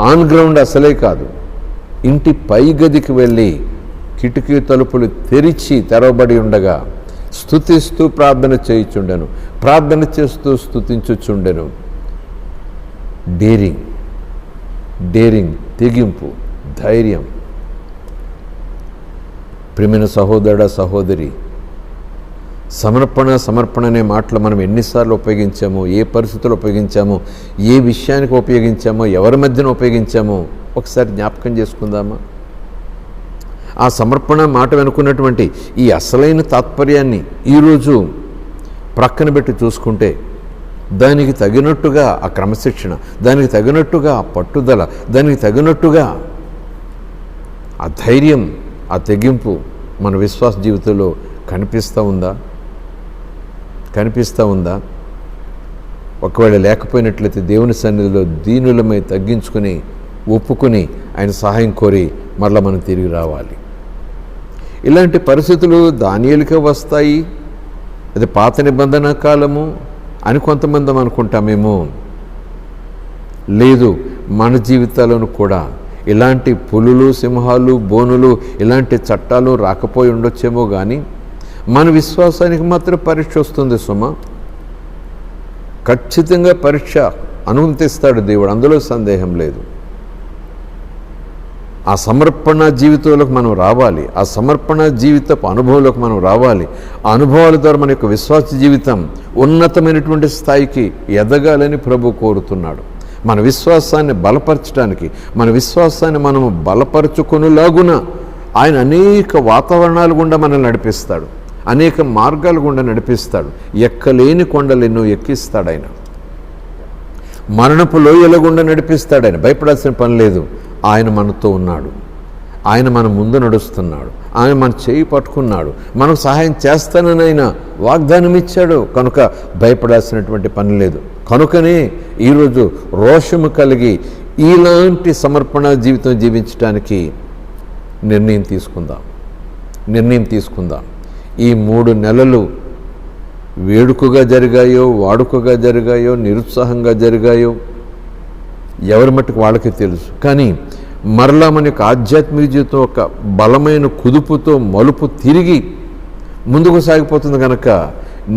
ఆన్ గ్రౌండ్ అసలే కాదు, ఇంటి పై గదికి వెళ్ళి కిటికీ తలుపులు తెరవబడి ఉండగా స్తుతిస్తూ ప్రార్థన చేయుచుండెను, ప్రార్థన చేస్తూ స్తుతించుచుండెను. డేరింగ్, తెగింపు, ధైర్యం. ప్రియమైన సహోదరుడా, సహోదరి, సమర్పణ అనే మాటలు మనం ఎన్నిసార్లు ఉపయోగించామో, ఏ పరిస్థితుల్లో ఉపయోగించామో, ఏ విషయానికి ఉపయోగించామో, ఎవరి మధ్యన ఉపయోగించామో ఒకసారి జ్ఞాపకం చేసుకుందామా? ఆ సమర్పణ మాట వెనుకున్నటువంటి ఈ అసలైన తాత్పర్యాన్ని ఈరోజు ప్రక్కన పెట్టి చూసుకుంటే, దానికి తగినట్టుగా ఆ క్రమశిక్షణ, దానికి తగినట్టుగా ఆ పట్టుదల, దానికి తగినట్టుగా ఆ ధైర్యం, ఆ తెగింపు మన విశ్వాస జీవితంలో కనిపిస్తూ ఉందా? ఒకవేళ లేకపోయినట్లయితే దేవుని సన్నిధిలో దీనులమై తగ్గించుకుని, ఒప్పుకొని ఆయన సహాయం కోరి మరలా మనం తిరిగి రావాలి. ఇలాంటి పరిస్థితులు దానియేలుకే వస్తాయి, అది పాత నిబంధన కాలము అని కొంతమంది అనుకుంటామేమో. లేదు, మన జీవితాలను కూడా ఇలాంటి పులులు, సింహాలు, బోనులు, ఇలాంటి చట్టాలు రాకపోయి ఉండొచ్చేమో, కానీ మన విశ్వాసానికి మాత్రం పరీక్ష వస్తుంది సుమ. ఖచ్చితంగా పరీక్ష అనుమతిస్తాడు దేవుడు, అందులో సందేహం లేదు. ఆ సమర్పణ జీవితంలోకి మనం రావాలి. ఆ సమర్పణ జీవితపు అనుభవంలోకి మనం రావాలి. ఆ అనుభవాల ద్వారా మన యొక్క విశ్వాస జీవితం ఉన్నతమైనటువంటి స్థాయికి ఎదగాలని ప్రభు కోరుతున్నాడు. మన విశ్వాసాన్ని బలపరచడానికి, మన విశ్వాసాన్ని మనము బలపరుచుకొనులాగున ఆయన అనేక వాతావరణాల గుండా మనల్ని నడిపిస్తాడు, అనేక మార్గాల గుండా నడిపిస్తాడు. ఎక్కలేని కొండలు ఎన్నో ఎక్కిస్తాడు ఆయన. మరణపు లోయల గుండా నడిపిస్తాడు ఆయన. భయపడాల్సిన పని లేదు. ఆయన మనతో ఉన్నాడు. ఆయన మన ముందు నడుస్తున్నాడు. ఆయన మన చేయి పట్టుకున్నాడు. మనకు సహాయం చేస్తానని ఆయన వాగ్దానం ఇచ్చాడు. కనుక భయపడాల్సినటువంటి పని లేదు. కనుకనే ఈరోజు రోషము కలిగి ఇలాంటి సమర్పణ జీవితం జీవించడానికి నిర్ణయం తీసుకుందాం. ఈ 3 నెలలు వేడుకగా జరిగాయో, వాడుకగా జరిగాయో, నిరుత్సాహంగా జరిగాయో ఎవరి మట్టుకు వాళ్ళకి తెలుసు. కానీ మరలా మన యొక్క ఆధ్యాత్మిక జీవితం ఒక బలమైన కుదుపుతో మలుపు తిరిగి ముందుకు సాగిపోతుంది. కనుక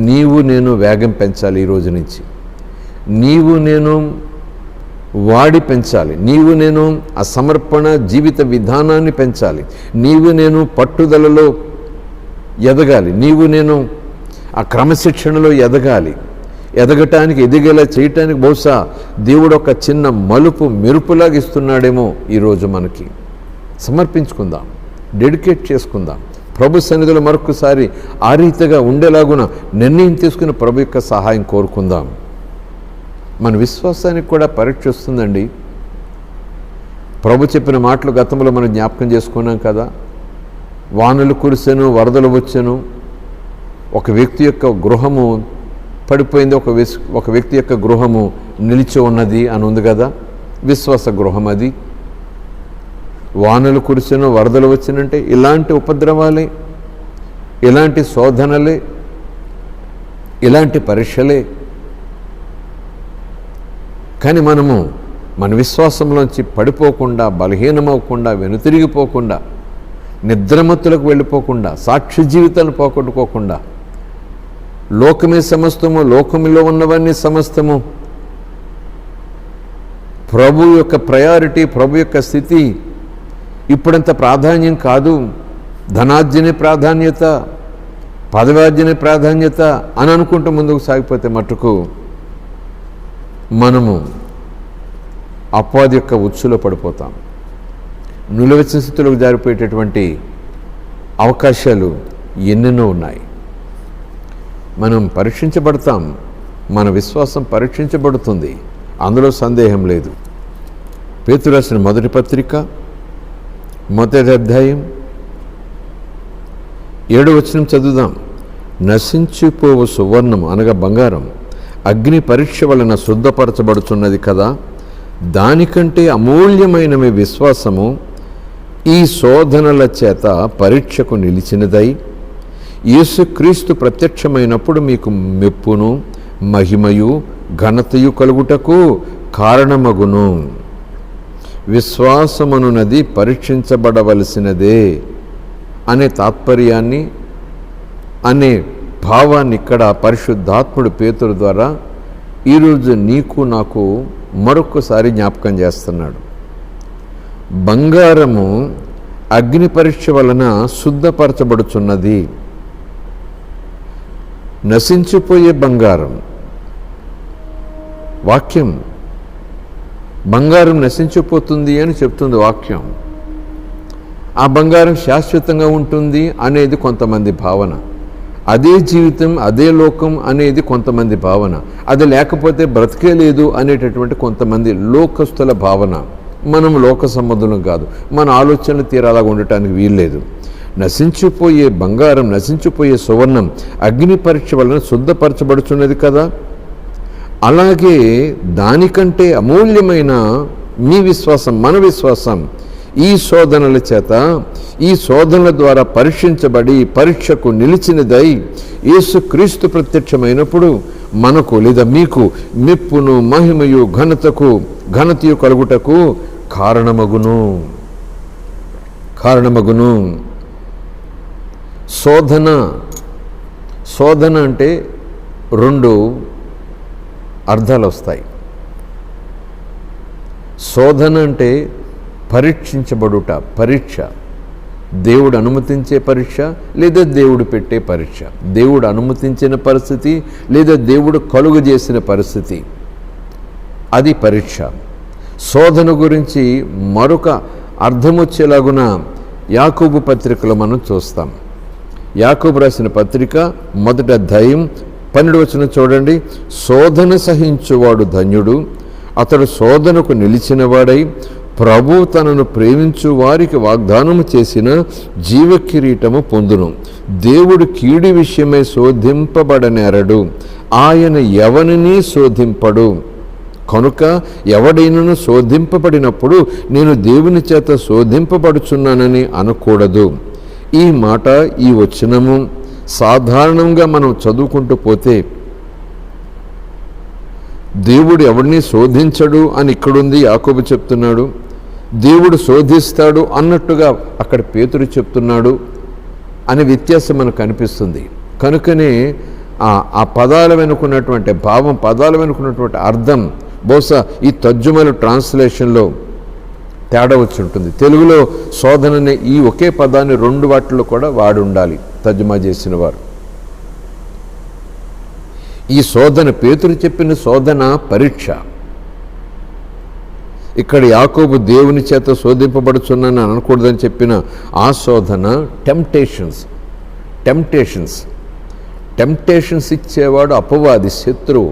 నీవు నేను వేగం పెంచాలి. ఈ రోజు నుంచి నీవు నేను వాడి పెంచాలి. నీవు నేను ఆ సమర్పణ జీవిత విధానాన్ని పెంచాలి. నీవు నేను పట్టుదలలో ఎదగాలి. నీవు నేను ఆ క్రమశిక్షణలో ఎదగాలి. ఎదగటానికి, ఎదిగేలా చేయటానికి బహుశా దేవుడు ఒక చిన్న మలుపు మెరుపులాగా ఇస్తున్నాడేమో. ఈరోజు మనకి సమర్పించుకుందాం, డెడికేట్ చేసుకుందాం. ప్రభు సన్నిధిలో మరొకసారి ఆ రీతిగా ఉండేలాగున నిర్ణయం తీసుకుని ప్రభు యొక్క సహాయం కోరుకుందాం. మన విశ్వాసానికి కూడా పరీక్ష వస్తుందండి. ప్రభు చెప్పిన మాటలు గతంలో మనం జ్ఞాపకం చేసుకున్నాం కదా. వానలు కురిసెను, వరదలు వచ్చెను, ఒక వ్యక్తి యొక్క గృహము పడిపోయింది, ఒక వ్యక్తి యొక్క గృహము నిలిచి ఉన్నది అని ఉంది కదా. విశ్వాస గృహం అది. వానలు కురిసెను, వరదలు వచ్చినంటే ఇలాంటి ఉపద్రవాలే, ఇలాంటి శోధనలే, ఇలాంటి పరీక్షలే. కానీ మనము మన విశ్వాసంలోంచి పడిపోకుండా, బలహీనమవకుండా, వెనుతిరిగిపోకుండా, నిద్రమత్తులకు వెళ్ళిపోకుండా, సాక్షి జీవితాలను పోగొట్టుకోకుండా, లోకమే సమస్తము, లోకములో ఉన్నవన్నీ సమస్తము, ప్రభు యొక్క ప్రయారిటీ, ప్రభు యొక్క స్థితి ఇప్పుడంత ప్రాధాన్యం కాదు. ధనార్జనే ప్రాధాన్యత, పదవార్జనే ప్రాధాన్యత అని అనుకుంటూ ముందుకు సాగిపోతే మట్టుకు మనము అపవాది యొక్క ఉచ్చులో పడిపోతాం. నిలువెచ్చని స్థితిలోకి జారిపోయేటటువంటి అవకాశాలు ఎన్నెన్నో ఉన్నాయి. మనం పరీక్షించబడతాం. మన విశ్వాసం పరీక్షించబడుతుంది, అందులో సందేహం లేదు. పేతురు రాసిన మొదటి పత్రిక 1వ అధ్యాయం 7వ వచనం చదువుదాం. నశించిపోవు సువర్ణం అనగా బంగారం అగ్ని పరీక్ష వలన శుద్ధపరచబడుతున్నది కదా, దానికంటే అమూల్యమైన విశ్వాసము ఈ శోధనల చేత పరీక్షకు నిలిచినదై యేసుక్రీస్తు ప్రత్యక్షమైనప్పుడు మీకు మెప్పును, మహిమయు, ఘనతయు కలుగుటకు కారణమగును. విశ్వాసమనున్నది పరీక్షించబడవలసినదే అనే తాత్పర్యాన్ని, అనే భావాన్ని ఇక్కడ పరిశుద్ధాత్ముడు పేతురు ద్వారా ఈరోజు నీకు నాకు మరొకసారి జ్ఞాపకం చేస్తున్నాడు. బంగారము అగ్ని పరీక్ష వలన శుద్ధపరచబడుచున్నది. నశించిపోయే బంగారం, వాక్యం బంగారం నశించిపోతుంది అని చెప్తుంది వాక్యం. ఆ బంగారం శాశ్వతంగా ఉంటుంది అనేది కొంతమంది భావన. అదే జీవితం, అదే లోకం అనేది కొంతమంది భావన. అది లేకపోతే బ్రతికే లేదు అనేటటువంటి కొంతమంది లోకస్తుల భావన. మనం లోక సంబంధులం కాదు. మన ఆలోచనలు తీరాలాగా ఉండటానికి వీల్లేదు. నశించిపోయే బంగారం, నశించిపోయే సువర్ణం అగ్ని పరీక్ష వలన శుద్ధపరచబడుచున్నది కదా, అలాగే దానికంటే అమూల్యమైన మీ విశ్వాసం, మన విశ్వాసం ఈ శోధనల చేత, ఈ శోధనల ద్వారా పరీక్షించబడి పరీక్షకు నిలిచినదై యేసుక్రీస్తు ప్రత్యక్షమైనప్పుడు మనకు లేదా మీకు మెప్పును, మహిమయు, ఘనతయు కలుగుటకు కారణమగును. శోధన అంటే 2 అర్థాలు వస్తాయి. శోధన అంటే పరీక్షించబడుట పరీక్ష. దేవుడు అనుమతించే పరీక్ష లేదా దేవుడు పెట్టే పరీక్ష. దేవుడు అనుమతించిన పరిస్థితి లేదా దేవుడు కలుగు చేసిన పరిస్థితి, అది పరీక్ష. శోధన గురించి మరొక అర్థమొచ్చేలాగున యాకోబు పత్రికలో మనం చూస్తాం. యాకోబు రాసిన పత్రిక 1వ అధ్యాయం 12వ వచనం చూడండి. శోధన సహించువాడు ధన్యుడు, అతడు శోధనకు నిలిచినవాడై ప్రభు తనను ప్రేమించు వారికి వాగ్దానము చేసిన జీవకిరీటము పొందును. దేవుడు కీడి విషయమై శోధింపబడనేరడు, ఆయన ఎవనిని శోధింపడు. కనుక ఎవడైనను శోధింపబడినప్పుడు నేను దేవుని చేత శోధింపబడుచున్నానని అనకూడదు. ఈ మాట, ఈ వచనము సాధారణంగా మనం చదువుకుంటూ పోతే దేవుడు ఎవరిని శోధించడు అని ఇక్కడుంది, యాకోబు చెప్తున్నాడు. దేవుడు శోధిస్తాడు అన్నట్టుగా అక్కడ పేతురు చెప్తున్నాడు అనే వ్యత్యాసం మనకు కనిపిస్తుంది. కనుకనే ఆ పదాల వెనుకున్నటువంటి భావం, పదాల వెనుకున్నటువంటి అర్థం బహుశా ఈ తర్జుమాల ట్రాన్స్లేషన్లో తేడా వచ్చి ఉంటుంది. తెలుగులో శోధన అనే ఈ ఒకే పదాన్ని 2 వాటిల్లో కూడా వాడి ఉండాలి తర్జుమా చేసిన వారు. ఈ శోధన, పేతురు చెప్పిన శోధన పరీక్ష. ఇక్కడ యాకోబు దేవుని చేత శోధింపబడుచున్నాను అనకూడదని చెప్పిన ఆ శోధన టెంప్టేషన్స్ ఇచ్చేవాడు అపవాది, శత్రువు.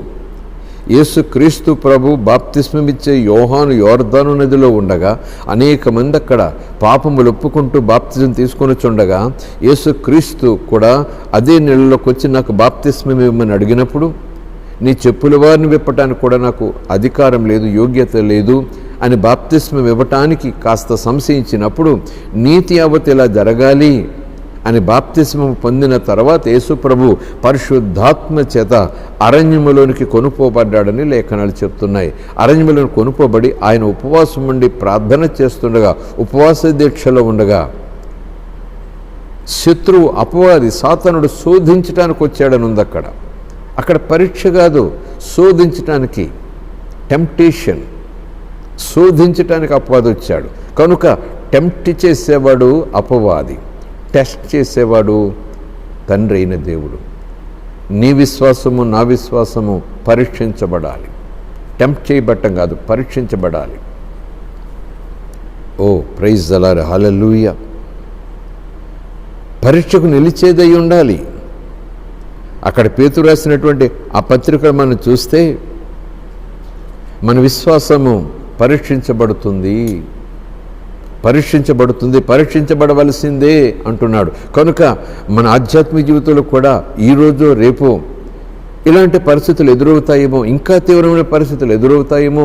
యేసుక్రీస్తు ప్రభు బాప్తిస్మమిచ్చే యోహాను యోర్దాను నదిలో ఉండగా అనేక మంది అక్కడ పాపములు ఒప్పుకుంటూ బాప్తిజం తీసుకొని చుండగా యేసుక్రీస్తు కూడా అదే నీళ్ళలోకి వచ్చి నాకు బాప్తిస్మం ఇవ్వమని అడిగినప్పుడు, నీ చెప్పుల వారిని విప్పటానికి కూడా నాకు అధికారం లేదు, యోగ్యత లేదు అని బాప్తిస్మం ఇవ్వటానికి కాస్త సంశయించినప్పుడు, నీతి యావత్ ఇలా జరగాలి అని బాప్తిస్మం పొందిన తర్వాత యేసుప్రభు పరిశుద్ధాత్మ చేత అరణ్యములోనికి కొనుపోబడ్డాడని లేఖనాలు చెప్తున్నాయి. అరణ్యములను కొనుపోబడి ఆయన ఉపవాసం ఉండి ప్రార్థన చేస్తుండగా, ఉపవాస దీక్షలో ఉండగా శత్రువు అపవాది సాతానుడు శోధించడానికి వచ్చాడని ఉంది. అక్కడ పరీక్ష కాదు, శోధించటానికి, టెంప్టేషన్, శోధించటానికి అపవాది వచ్చాడు. కనుక టెంప్ట్ చేసేవాడు అపవాది, టెస్ట్ చేసేవాడు తండ్రి అయిన దేవుడు. నీ విశ్వాసము నా విశ్వాసము పరీక్షించబడాలి. టెంప్ట్ చేయబట్టం కాదు, పరీక్షించబడాలి. ఓ ప్రైజ్ ద లార్డ్, హల్లెలూయా. పరీక్షకు నిలిచేదై ఉండాలి. అక్కడ పేతురు రాసినటువంటి ఆ పత్రిక మనం చూస్తే మన విశ్వాసము పరీక్షించబడవలసిందే అంటున్నాడు. కనుక మన ఆధ్యాత్మిక జీవితంలో కూడా ఈరోజు రేపు ఇలాంటి పరిస్థితులు ఎదురవుతాయేమో, ఇంకా తీవ్రమైన పరిస్థితులు ఎదురవుతాయేమో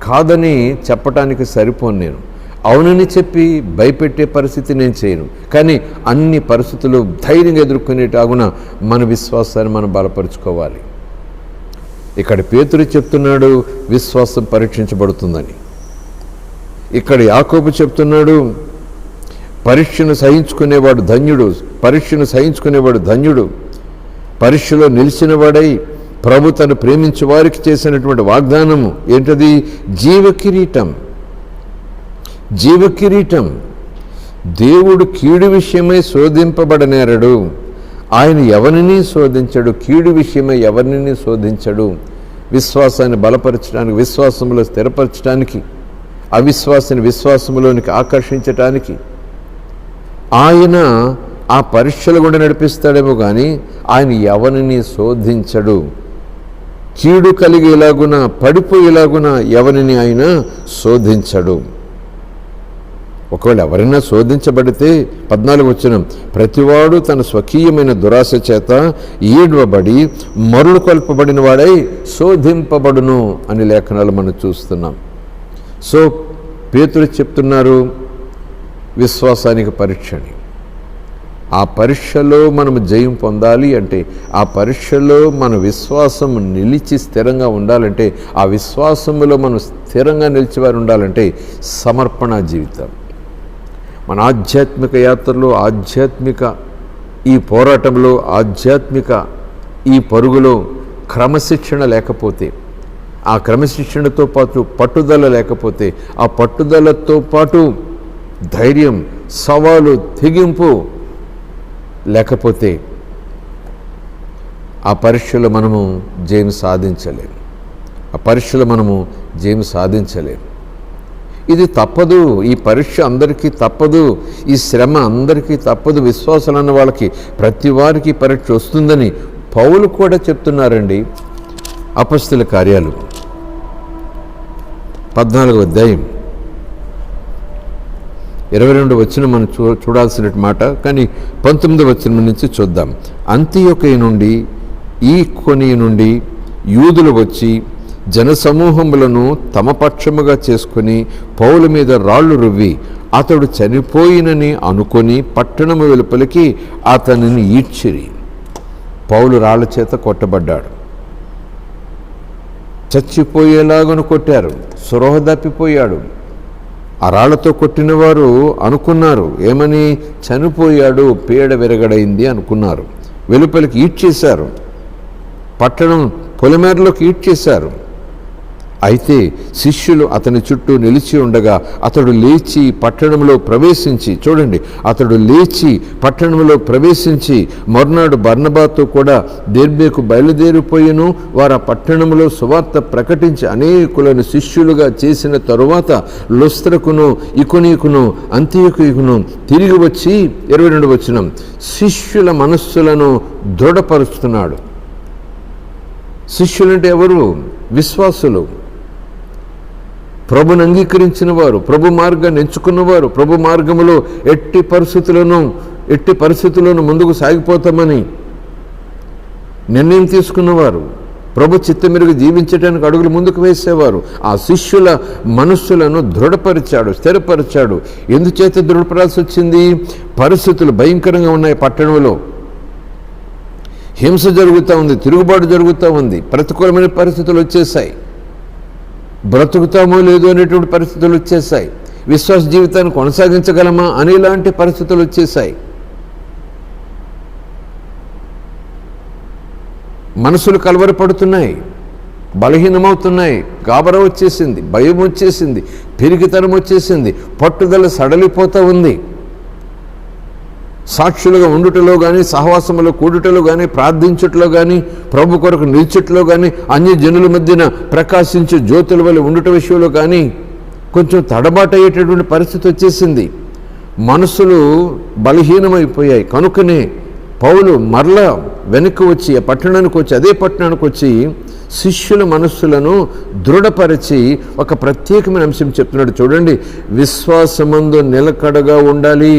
కాదని చెప్పటానికి సరిపోను నేను. అవునని చెప్పి భయపెట్టే పరిస్థితి నేను చేయను. కానీ అన్ని పరిస్థితులు ధైర్యంగా ఎదుర్కొనేటాగున మన విశ్వాసాన్ని మనం బలపరుచుకోవాలి. ఇక్కడ పేతురు చెప్తున్నాడు విశ్వాసం పరీక్షించబడుతుందని. ఇక్కడ యాకోబు చెప్తున్నాడు పరీక్షను సహించుకునేవాడు ధన్యుడు. పరీక్షలో నిలిచిన వాడై ప్రభు తను ప్రేమించే వారికి చేసినటువంటి వాగ్దానము ఏంటది? జీవకిరీటం. దేవుడు కీడు విషయమై శోధింపబడనేరడు, ఆయన ఎవరిని శోధించడు. కీడు విషయమై ఎవరిని శోధించడు. విశ్వాసాన్ని బలపరచడానికి, విశ్వాసంలో స్థిరపరచడానికి, అవిశ్వాసాన్ని విశ్వాసంలోనికి ఆకర్షించటానికి ఆయన ఆ పరీక్షలు కూడా నడిపిస్తాడేమో కానీ ఆయన ఎవరిని శోధించడు. కీడు కలిగేలాగున, పడిపోయేలాగున ఎవరిని ఆయన శోధించడు. ఒకవేళ ఎవరైనా శోధించబడితే 14వ వచనం, ప్రతివాడు తన స్వకీయమైన దురాశ చేత ఈడ్వబడి మరులు కొల్పబడిన వాడై శోధింపబడును అని లేఖనాలు మనం చూస్తున్నాం. సో పేతురు చెప్తున్నారు విశ్వాసానికి పరీక్షని. ఆ పరీక్షలో మనం జయం పొందాలి అంటే, ఆ పరీక్షలో మన విశ్వాసం నిలిచి స్థిరంగా ఉండాలంటే, ఆ విశ్వాసంలో మనం స్థిరంగా నిలిచేవారు ఉండాలంటే సమర్పణ జీవితం. మన ఆధ్యాత్మిక యాత్రలో, ఆధ్యాత్మిక ఈ పోరాటంలో, ఆధ్యాత్మిక ఈ పరుగులో క్రమశిక్షణ లేకపోతే, ఆ క్రమశిక్షణతో పాటు పట్టుదల లేకపోతే, ఆ పట్టుదలతో పాటు ధైర్యం, సవాలు, తెగింపు లేకపోతే ఆ పరీక్షలో మనము జయం సాధించలేము. ఇది తప్పదు. ఈ పరీక్ష అందరికీ తప్పదు. ఈ శ్రమ అందరికీ తప్పదు. విశ్వాసులన్న వాళ్ళకి, ప్రతి వారికి పరీక్ష వస్తుందని పౌలు కూడా చెప్తున్నారండి. అపొస్తలుల కార్యాలు 14వ అధ్యాయం 22వ వచనం మనం చూడాల్సిన మాట, కానీ 19వ వచనం నుంచి చూద్దాం. అంతియొకయ నుండి, ఈకొనియ నుండి యూదులు వచ్చి జనసమూహములను తమ పక్షముగా చేసుకుని పౌలు మీద రాళ్ళు రువ్వి అతడు చనిపోయినని అనుకొని పట్టణము వెలుపలికి అతనిని ఈడ్చిరి. పౌలు రాళ్ల చేత కొట్టబడ్డాడు. చచ్చిపోయేలాగను కొట్టారు. సురోహ తప్పిపోయాడు. ఆ రాళ్లతో కొట్టిన వారు అనుకున్నారు, ఏమని? చనిపోయాడు, పీడ విరగడైంది అనుకున్నారు. వెలుపలికి ఈడ్చేశారు. పట్టణం పొలిమేరలోకి ఈడ్చేశారు. అయితే శిష్యులు అతని చుట్టూ నిలిచి ఉండగా అతడు లేచి పట్టణంలో ప్రవేశించి, చూడండి, అతడు లేచి పట్టణంలో ప్రవేశించి మర్నాడు బర్నబాతో కూడా దెర్బేకు బయలుదేరిపోయిను. వారు ఆ పట్టణంలో సువార్త ప్రకటించి అనేకులను శిష్యులుగా చేసిన తరువాత లుస్త్రకును, ఇకొనీకును, అంతియొకయుకును తిరిగి వచ్చి 22వ వచనం, శిష్యుల మనస్సులను దృఢపరుస్తున్నాడు. శిష్యులంటే ఎవరు? విశ్వాసులు, ప్రభుని అంగీకరించిన వారు, ప్రభు మార్గాన్ని ఎంచుకున్నవారు, ప్రభు మార్గములో ఎట్టి పరిస్థితుల్లోనూ ముందుకు సాగిపోతామని నిర్ణయం తీసుకున్నవారు, ప్రభు చిత్తమెరుగు జీవించడానికి అడుగులు ముందుకు వేసేవారు. ఆ శిష్యుల మనస్సులను దృఢపరిచాడు, స్థిరపరిచాడు. ఎందుచేత దృఢపడాల్సి వచ్చింది? పరిస్థితులు భయంకరంగా ఉన్నాయి. పట్టణంలో హింస జరుగుతూ ఉంది, తిరుగుబాటు జరుగుతూ ఉంది, ప్రతికూలమైన పరిస్థితులు వచ్చేసాయి. బ్రతుకుతామో లేదో అనేటువంటి పరిస్థితులు వచ్చేసాయి. విశ్వాస జీవితాన్ని కొనసాగించగలమా అనేలాంటి పరిస్థితులు వచ్చేసాయి. మనసులు కలవరపడుతున్నాయి, బలహీనమవుతున్నాయి, గాబరా వచ్చేసింది, భయం వచ్చేసింది, పిరికితనం వచ్చేసింది, పట్టుదల సడలిపోతూ ఉంది. సాక్షులుగా ఉండుటలో కానీ, సహవాసములో కూడుటలో కానీ, ప్రార్థించుటలో కానీ, ప్రభు కొరకు నిల్చుటలో కానీ, అన్య జనుల మధ్యన ప్రకాశించే జ్యోతుల వల్ల ఉండుట విషయంలో కానీ కొంచెం తడబాటు అయ్యేటటువంటి పరిస్థితి వచ్చేసింది. మనసులు బలహీనమైపోయాయి. కనుకనే పౌలు మరలా వెనక్కి వచ్చి ఆ పట్టణానికి వచ్చి, అదే పట్టణానికి వచ్చి శిష్యుల మనస్సులను దృఢపరిచి ఒక ప్రత్యేకమైన అంశం చెప్తున్నాడు. చూడండి, విశ్వాసమందు నిలకడగా ఉండాలి.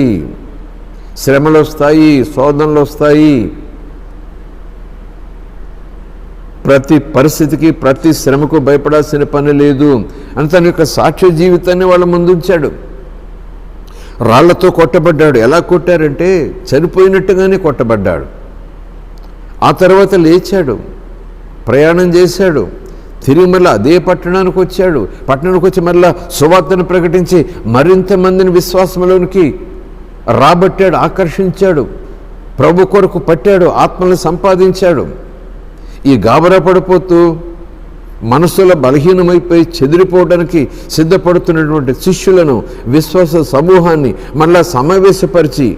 శ్రమలు వస్తాయి, శోధనలు వస్తాయి. ప్రతి పరిస్థితికి, ప్రతి శ్రమకు భయపడాల్సిన పని లేదు అని తన యొక్క సాక్ష్య జీవితాన్ని వాళ్ళ ముందుంచాడు. రాళ్లతో కొట్టబడ్డాడు. ఎలా కొట్టారంటే చనిపోయినట్టుగానే కొట్టబడ్డాడు. ఆ తర్వాత లేచాడు, ప్రయాణం చేశాడు, తిరిగి మళ్ళీ అదే పట్టణానికి వచ్చాడు. పట్టణానికి వచ్చి మళ్ళీ సువార్తను ప్రకటించి మరింత మందిని విశ్వాసంలోనికి రాబట్టాడు, ఆకర్షించాడు, ప్రభు కొరకు పట్టాడు, ఆత్మలను సంపాదించాడు. ఈ గాబరా పడిపోతూ మనసులో బలహీనమైపోయి చెదిరిపోవడానికి సిద్ధపడుతున్నటువంటి శిష్యులను, విశ్వాస సమూహాన్ని మళ్ళా సమావేశపరిచి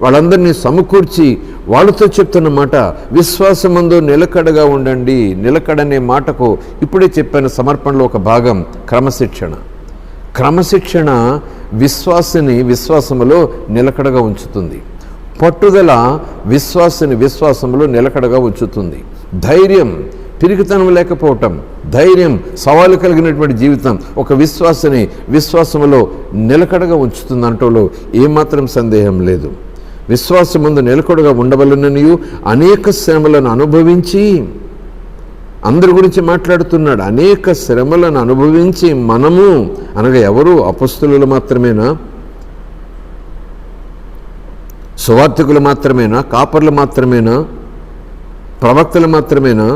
వాళ్ళందరినీ సమకూర్చి వాళ్ళతో చెప్తున్నమాట, విశ్వాసమందు నిలకడగా ఉండండి. నిలకడనే మాటకు ఇప్పుడే చెప్పిన సమర్పణలో ఒక భాగం క్రమశిక్షణ. క్రమశిక్షణ విశ్వాసిని విశ్వాసములో నిలకడగా ఉంచుతుంది. పట్టుదల విశ్వాసములో నిలకడగా ఉంచుతుంది. ధైర్యం, పిరికితనం లేకపోవటం, ధైర్యం, సవాలు కలిగినటువంటి జీవితం ఒక విశ్వాసిని విశ్వాసములో నిలకడగా ఉంచుతుంది అంటూలో ఏమాత్రం సందేహం లేదు. విశ్వాసమందు నిలకడగా ఉండవలననియు అనేక శ్రమలను అనుభవించి, అందరి గురించి మాట్లాడుతున్నాడు, అనేక శ్రమలను అనుభవించి మనము అనగా ఎవరు? అపొస్తలులు మాత్రమేనా? సువార్తికులు మాత్రమేనా? కాపర్లు మాత్రమేనా? ప్రవక్తలు మాత్రమేనా?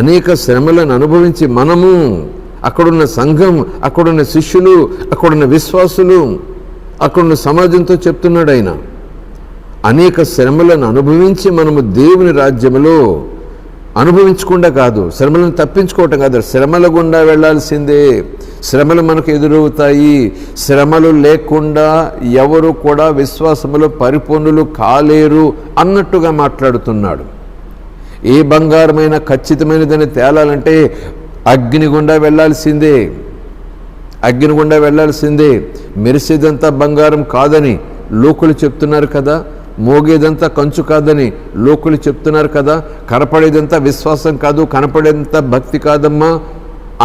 అనేక శ్రమలను అనుభవించి మనము, అక్కడున్న సంఘం, అక్కడున్న శిష్యులు, అక్కడున్న విశ్వాసులు, అక్కడున్న సమాజంతో చెప్తున్నాడు ఆయన. అనేక శ్రమలను అనుభవించి మనము దేవుని రాజ్యములో అనుభవించకుండా కాదు, శ్రమలను తప్పించుకోవటం కాదు, శ్రమల గుండా వెళ్ళాల్సిందే. శ్రమలు మనకు ఎదురవుతాయి. శ్రమలు లేకుండా ఎవరు కూడా విశ్వాసములో పరిపూర్ణులు కాలేరు అన్నట్టుగా మాట్లాడుతున్నాడు. ఏ బంగారమైన ఖచ్చితమైనదని తేలాలంటే అగ్ని గుండా వెళ్ళాల్సిందే, అగ్ని గుండా వెళ్ళాల్సిందే. మెరిసేదంతా బంగారం కాదని లోకులు చెప్తున్నారు కదా, మోగేదంతా కంచు కాదని లోకులు చెప్తున్నారు కదా, కనపడేదంతా విశ్వాసం కాదు, కనపడేదంతా భక్తి కాదమ్మా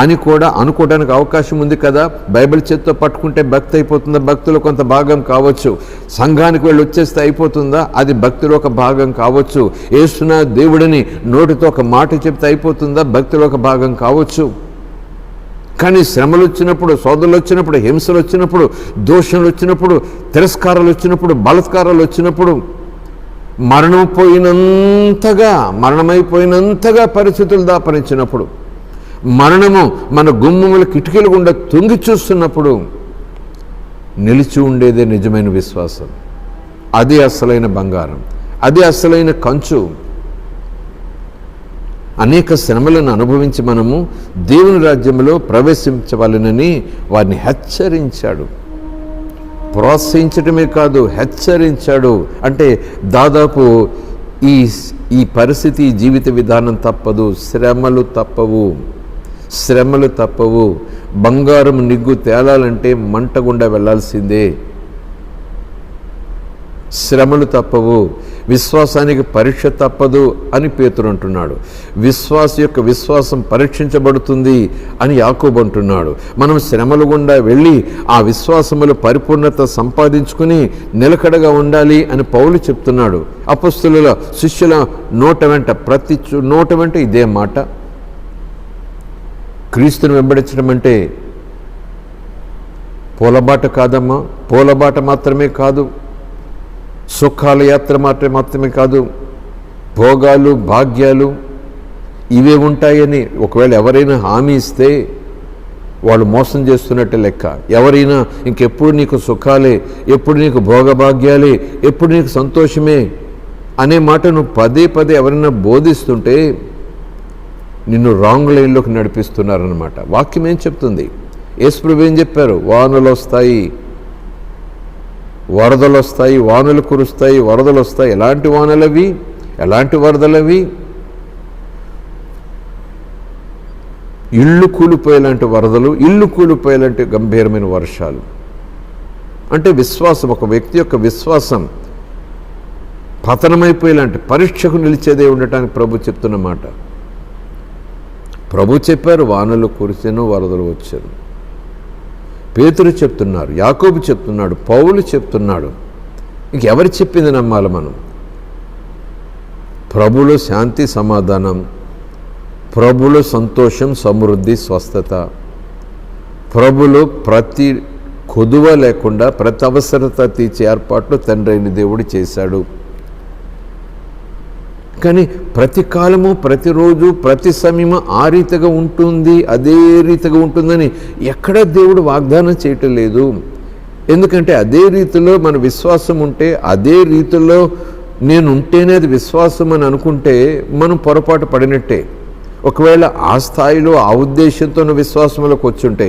అని కూడా అనుకోవడానికి అవకాశం ఉంది కదా. బైబిల్ చేత్తో పట్టుకుంటే భక్తి అయిపోతుందా? భక్తిలో కొంత భాగం కావచ్చు. సంఘానికి వెళ్ళి వచ్చేస్తే అయిపోతుందా? అది భక్తిలో ఒక భాగం కావచ్చు. యేసునా దేవుడిని నోటితో ఒక మాట చెప్తే అయిపోతుందా? భక్తిలో ఒక భాగం కావచ్చు. కానీ శ్రమలు వచ్చినప్పుడు, సోదరులు వచ్చినప్పుడు, హింసలు వచ్చినప్పుడు, దోషణలు వచ్చినప్పుడు, తిరస్కారాలు వచ్చినప్పుడు, బలత్కారాలు వచ్చినప్పుడు, మరణమైపోయినంతగా పరిస్థితులు దాపరించినప్పుడు, మరణము మన గుమ్మముల కిటికీల గుండా తొంగి చూస్తున్నప్పుడు నిలిచి ఉండేదే నిజమైన విశ్వాసం. అది అసలైన బంగారం, అది అసలైన కంచు. అనేక శ్రమలను అనుభవించి మనము దేవుని రాజ్యంలో ప్రవేశించవాలనని వారిని హెచ్చరించాడు. ప్రోత్సహించడమే కాదు, హెచ్చరించాడు. అంటే దాదాపు ఈ పరిస్థితి, జీవిత విధానం తప్పదు, శ్రమలు తప్పవు. బంగారం నిగ్గు తేలాలంటే మంట గుండా వెళ్ళాల్సిందే. శ్రమలు తప్పవు, విశ్వాసానికి పరీక్ష తప్పదు అని పేతురు అంటున్నాడు. విశ్వాసం పరీక్షించబడుతుంది అని యాకోబు అంటున్నాడు. మనం శ్రమలు గుండా వెళ్ళి ఆ విశ్వాసములో పరిపూర్ణత సంపాదించుకుని నిలకడగా ఉండాలి అని పౌలు చెప్తున్నాడు. అపొస్తలుల శిష్యుల ప్రతి నోట వెంట ఇదే మాట. క్రీస్తుని వెంబడించడం అంటే పూలబాట కాదమ్మా, పూలబాట మాత్రమే కాదు, సుఖాల యాత్ర మాత్రమే కాదు, భోగాలు భాగ్యాలు ఇవే ఉంటాయని ఒకవేళ ఎవరైనా హామీ ఇస్తే వాళ్ళు మోసం చేస్తున్నట్టే లెక్క. ఎవరైనా ఇంకెప్పుడు నీకు సుఖాలే, ఎప్పుడు నీకు భోగభాగ్యాలే, ఎప్పుడు నీకు సంతోషమే అనే మాట నువ్వు పదే ఎవరైనా బోధిస్తుంటే నిన్ను రాంగ్ లైన్లోకి నడిపిస్తున్నారన్నమాట. వాక్యం ఏం చెప్తుంది? యేసుప్రభు ఏం చెప్పారు? వానలు వస్తాయి, వరదలు వస్తాయి, వానలు కురుస్తాయి, వరదలు వస్తాయి. ఎలాంటి వానలవి, ఎలాంటి వరదలవి? ఇళ్ళు కూలిపోయేలాంటి వరదలు, ఇళ్ళు కూలిపోయేలాంటి గంభీరమైన వర్షాలు. అంటే విశ్వాసం, ఒక వ్యక్తి యొక్క విశ్వాసం పతనమైపోయేలాంటి పరీక్షకు నిలిచేదే ఉండటానికి ప్రభు చెప్తున్న మాట. ప్రభు చెప్పారు, వానలు కురిసెను, వరదలు వచ్చారు. పేతురు చెప్తున్నారు, యాకోబు చెప్తున్నాడు, పౌలు చెప్తున్నాడు. ఇంకెవరు చెప్పింది నమ్మాలి మనం? ప్రభులో శాంతి సమాధానం, ప్రభులో సంతోషం సమృద్ధి స్వస్థత, ప్రభులో ప్రతి కొదువ లేకుండా ప్రతి అవసరత తీర్చే ఏర్పాట్లు తండ్రి అయిన దేవుడు చేశాడు. కానీ ప్రతి కాలము, ప్రతిరోజు, ప్రతి సమయము ఆ రీతిగా ఉంటుంది, అదే రీతిగా ఉంటుందని ఎక్కడా దేవుడు వాగ్దానం చేయటం లేదు. ఎందుకంటే అదే రీతిలో మన విశ్వాసం ఉంటే, అదే రీతిలో నేను ఉంటేనే అది విశ్వాసం అని అనుకుంటే మనం పొరపాటు పడినట్టే. ఒకవేళ ఆ స్థాయిలో ఆ ఉద్దేశంతో విశ్వాసంలోకి వచ్చుంటే,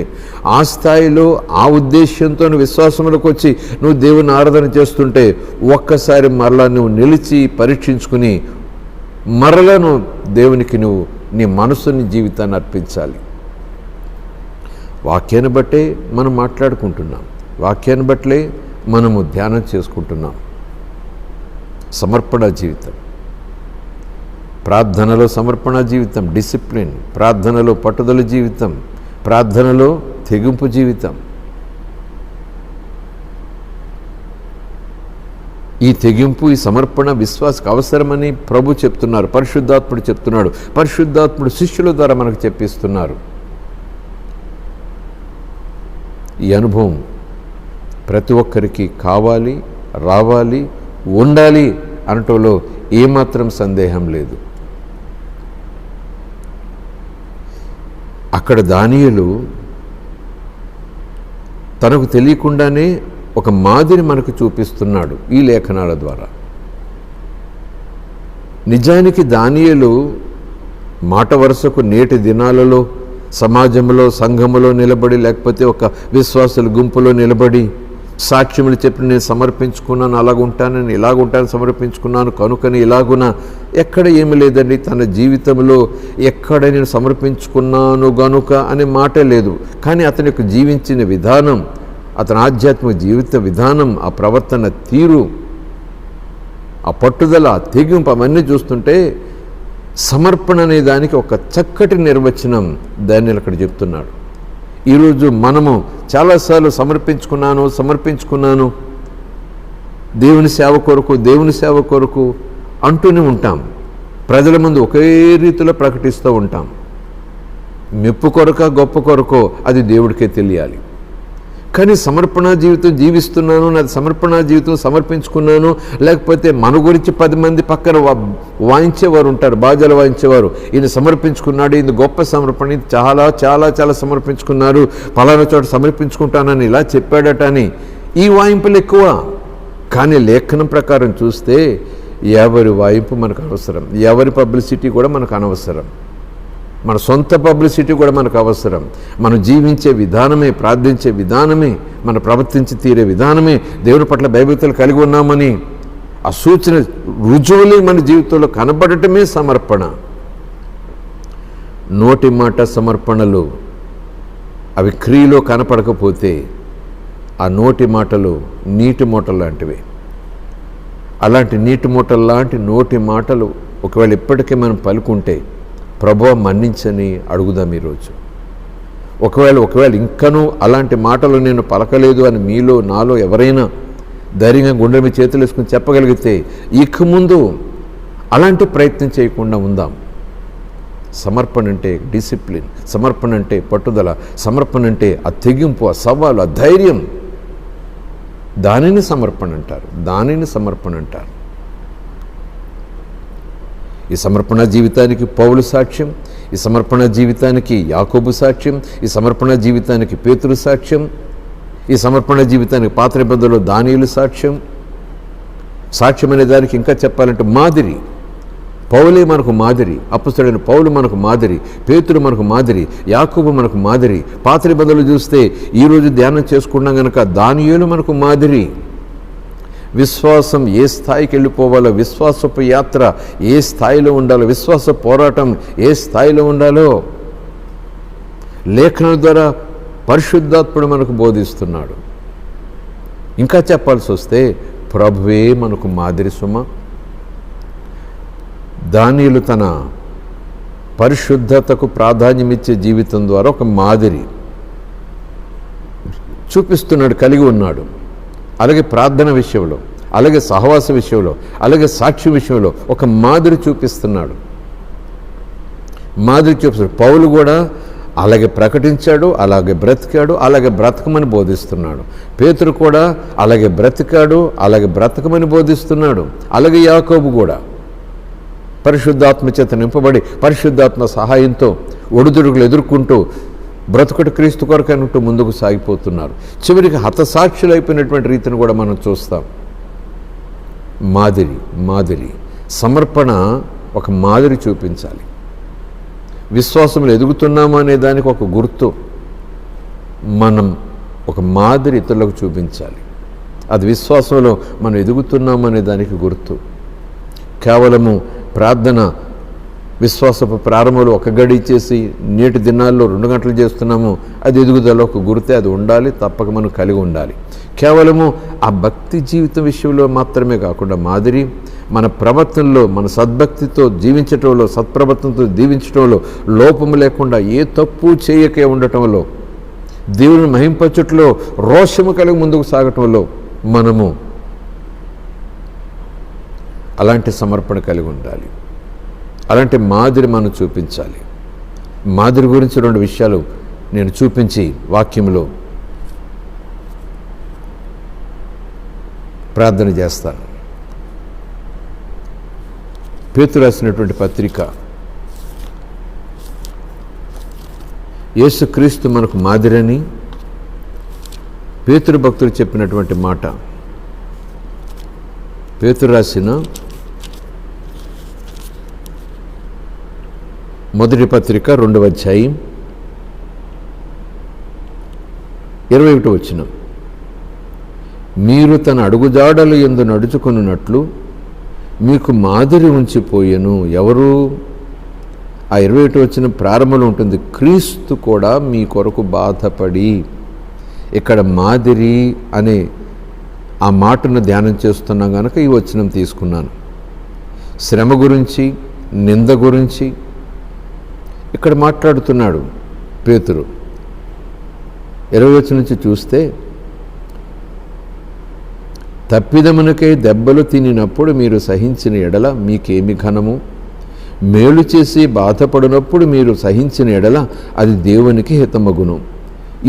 ఆ స్థాయిలో ఆ ఉద్దేశంతో విశ్వాసంలోకి వచ్చి నువ్వు దేవుని ఆరాధన చేస్తుంటే, ఒక్కసారి మరలా నువ్వు నిలిచి పరీక్షించుకుని మరలను దేవునికి నువ్వు నీ మనసుని, జీవితాన్ని అర్పించాలి. వాక్యాన్ని బట్టే మనం మాట్లాడుకుంటున్నాం, వాక్యాన్ని బట్టే మనము ధ్యానం చేసుకుంటున్నాం. సమర్పణ జీవితం, ప్రార్థనలో సమర్పణ జీవితం, డిసిప్లిన్, ప్రార్థనలో పట్టుదల జీవితం, ప్రార్థనలో తెగింపు జీవితం. ఈ తెగింపు, ఈ సమర్పణ విశ్వాసకు అవసరమని ప్రభు చెప్తున్నారు, పరిశుద్ధాత్ముడు చెప్తున్నాడు, పరిశుద్ధాత్ముడు శిష్యుల ద్వారా మనకు చెప్పిస్తున్నారు. ఈ అనుభవం ప్రతి ఒక్కరికి కావాలి, రావాలి, ఉండాలి అనటంలో ఏమాత్రం సందేహం లేదు. అక్కడ దానియేలు తనకు తెలియకుండానే ఒక మాదిరి మనకు చూపిస్తున్నాడు ఈ లేఖనాల ద్వారా. నిజానికి దానియేలు మాట వరుసకు నేటి దినాలలో సమాజంలో, సంఘములో నిలబడి, లేకపోతే ఒక విశ్వాసుల గుంపులో నిలబడి సాక్ష్యములు చెప్పి నేను సమర్పించుకున్నాను, అలాగుంటానని ఇలాగుంటానని సమర్పించుకున్నాను కనుకని ఇలాగున, ఎక్కడ ఏమి లేదండి. తన జీవితంలో ఎక్కడ నేను సమర్పించుకున్నాను గనుక అనే మాటే లేదు. కానీ అతని యొక్క జీవించిన విధానం, అతని ఆధ్యాత్మిక జీవిత విధానం, ఆ ప్రవర్తన తీరు, ఆ పట్టుదల, ఆ తెగింపు అవన్నీ చూస్తుంటే సమర్పణ అనే దానికి ఒక చక్కటి నిర్వచనం దానియేలు అక్కడ చెప్తున్నాడు. ఈరోజు మనము చాలాసార్లు సమర్పించుకున్నాను దేవుని సేవ కొరకు అంటూనే ఉంటాం. ప్రజల ముందు ఒకే రీతిలో ప్రకటిస్తూ ఉంటాం. మెప్పు కొరక గొప్ప కొరకో అది దేవుడికే తెలియాలి. కానీ సమర్పణ జీవితం జీవిస్తున్నాను, నాది సమర్పణ జీవితం సమర్పించుకున్నాను, లేకపోతే మన గురించి 10 మంది పక్కన వాయించేవారు ఉంటారు, బాజాలు వాయించేవారు. ఈయన సమర్పించుకున్నాడు, ఈయన గొప్ప సమర్పణ, చాలా చాలా చాలా సమర్పించుకున్నారు, పలానా చోట సమర్పించుకుంటానని ఇలా చెప్పాడట అని ఈ వాయింపులు ఎక్కువ. కానీ లేఖనం ప్రకారం చూస్తే ఎవరి వాయింపు మనకు అవసరం, ఎవరి పబ్లిసిటీ కూడా మనకు అనవసరం, మన సొంత పబ్లిసిటీ కూడా మనకు అవసరం. మనం జీవించే విధానమే, ప్రార్థించే విధానమే, మన ప్రవర్తించి తీరే విధానమే, దేవుని పట్ల భయభక్తులు కలిగి ఉన్నామని ఆ సూచన రుజువులే మన జీవితంలో కనబడటమే సమర్పణ. నోటి మాట సమర్పణలు అవి క్రియలో కనపడకపోతే ఆ నోటి మాటలు నీటి మూటలు లాంటివి. అలాంటి నీటి మూటలు లాంటి నోటి మాటలు ఒకవేళ ఇప్పటికే మనం పలుకుంటే ప్రభువా మన్నించని అడుగుదాం ఈరోజు. ఒకవేళ ఇంకనూ అలాంటి మాటలు నేను పలకలేదు అని మీలో నాలో ఎవరైనా ధైర్యంగా గుండె మీద చేతులు వేసుకుని చెప్పగలిగితే ఇక ముందు అలాంటి ప్రయత్నం చేయకుండా ఉందాం. సమర్పణ అంటే డిసిప్లిన్, సమర్పణ అంటే పట్టుదల, సమర్పణ అంటే ఆ తెగింపు, ఆ సవాలు, ఆ ధైర్యం, దానిని సమర్పణ అంటారు. ఈ సమర్పణ జీవితానికి పౌలు సాక్ష్యం, ఈ సమర్పణ జీవితానికి యాకోబు సాక్ష్యం, ఈ సమర్పణ జీవితానికి పేతురు సాక్ష్యం, ఈ సమర్పణ జీవితానికి పాత నిబంధనలో దానియేలు సాక్ష్యం అనే దానికి ఇంకా చెప్పాలంటే మాదిరి. పౌలే మనకు మాదిరి, అపొస్తలుడైన పౌలు మనకు మాదిరి, పేతురు మనకు మాదిరి, యాకోబు మనకు మాదిరి. పాత నిబంధనలు చూస్తే ఈరోజు ధ్యానం చేసుకున్నాం కనుక దానియేలు మనకు మాదిరి. విశ్వాసం ఏ స్థాయికి వెళ్ళిపోవాలో, విశ్వాసపు యాత్ర ఏ స్థాయిలో ఉండాలో, విశ్వాస పోరాటం ఏ స్థాయిలో ఉండాలో లేఖనం ద్వారా పరిశుద్ధాత్ముడు మనకు బోధిస్తున్నాడు. ఇంకా చెప్పాల్సి వస్తే ప్రభువే మనకు మాదిరి సుమ. దానియేలు తన పరిశుద్ధతకు ప్రాధాన్యమిచ్చే జీవితం ద్వారా ఒక మాదిరి చూపిస్తున్నాడు, కలిగి ఉన్నాడు. అలాగే ప్రార్థన విషయంలో, అలాగే సహవాస విషయంలో, అలాగే సాక్షి విషయంలో ఒక మాదిరి చూపిస్తున్నాడు. పౌలు కూడా అలాగే ప్రకటించాడు, అలాగే బ్రతికాడు, అలాగే బ్రతకమని బోధిస్తున్నాడు. పేతురు కూడా అలాగే బ్రతికాడు, అలాగే బ్రతకమని బోధిస్తున్నాడు. అలాగే యాకోబు కూడా పరిశుద్ధాత్మ చేత నింపబడి పరిశుద్ధాత్మ సహాయంతో ఒడిదుడుకులు ఎదుర్కొంటూ బ్రతుకటి క్రీస్తు కొరకైనట్టు ముందుకు సాగిపోతున్నారు. చివరికి హతసాక్షులు అయిపోయినటువంటి రీతిని కూడా మనం చూస్తాం. మాదిరి సమర్పణ ఒక మాదిరి చూపించాలి. విశ్వాసంలో ఎదుగుతున్నాము అనే దానికి ఒక గుర్తు, మనం ఒక మాదిరి ఇతరులకు చూపించాలి. అది విశ్వాసంలో మనం ఎదుగుతున్నాము అనే దానికి గుర్తు. కేవలము ప్రార్థన విశ్వాసపు ప్రారంభంలో 1 గడి చేసి నేటి దినాల్లో 2 గంటలు చేస్తున్నాము, అది ఎదుగుదల ఒక గుర్తే, అది ఉండాలి, తప్పక మనం కలిగి ఉండాలి. కేవలము ఆ భక్తి జీవితం విషయంలో మాత్రమే కాకుండా మాదిరి మన ప్రవర్తనలో, మన సద్భక్తితో జీవించటంలో, సత్ప్రవర్తనతో జీవించటంలో లోపము లేకుండా ఏ తప్పు చేయకే ఉండటంలో, దేవుని మహింపచుట్లో రోషము కలిగి ముందుకు సాగటంలో మనము అలాంటి సమర్పణ కలిగి ఉండాలి. అలాంటి మాదిరి మనం చూపించాలి. మాదిరి గురించి 2 విషయాలు నేను చూపించి వాక్యంలో ప్రార్థన చేస్తాను. పేతురు రాసినటువంటి పత్రిక, యేసుక్రీస్తు మనకు మాదిరని పేతురు భక్తుడు చెప్పినటువంటి మాట. పేతురు రాసిన మొదటి పత్రిక 2వ అధ్యాయం 21వ వచనం. మీరు తన అడుగుజాడలు యందు నడుచుకొనున్నట్లు మీకు మాదిరి ఉంచిపోయెను. ఎవరు? ఆ 21వ వచనం ప్రారంభంలో ఉంటుంది, క్రీస్తు కూడా మీ కొరకు బాధపడి. ఇక్కడ మాదిరి అనే ఆ మాటను ధ్యానం చేస్తున్నాం కనుక ఈ వచనం తీసుకున్నాను. శ్రమ గురించి, నింద గురించి ఇక్కడ మాట్లాడుతున్నాడు పేతురు. 20వ వచనం నుంచి చూస్తే, తప్పిదమునకై దెబ్బలు తినినప్పుడు మీరు సహించిన ఎడల మీకేమి ఘనము? మేలు చేసి బాధపడినప్పుడు మీరు సహించిన ఎడల అది దేవునికి హితమగును.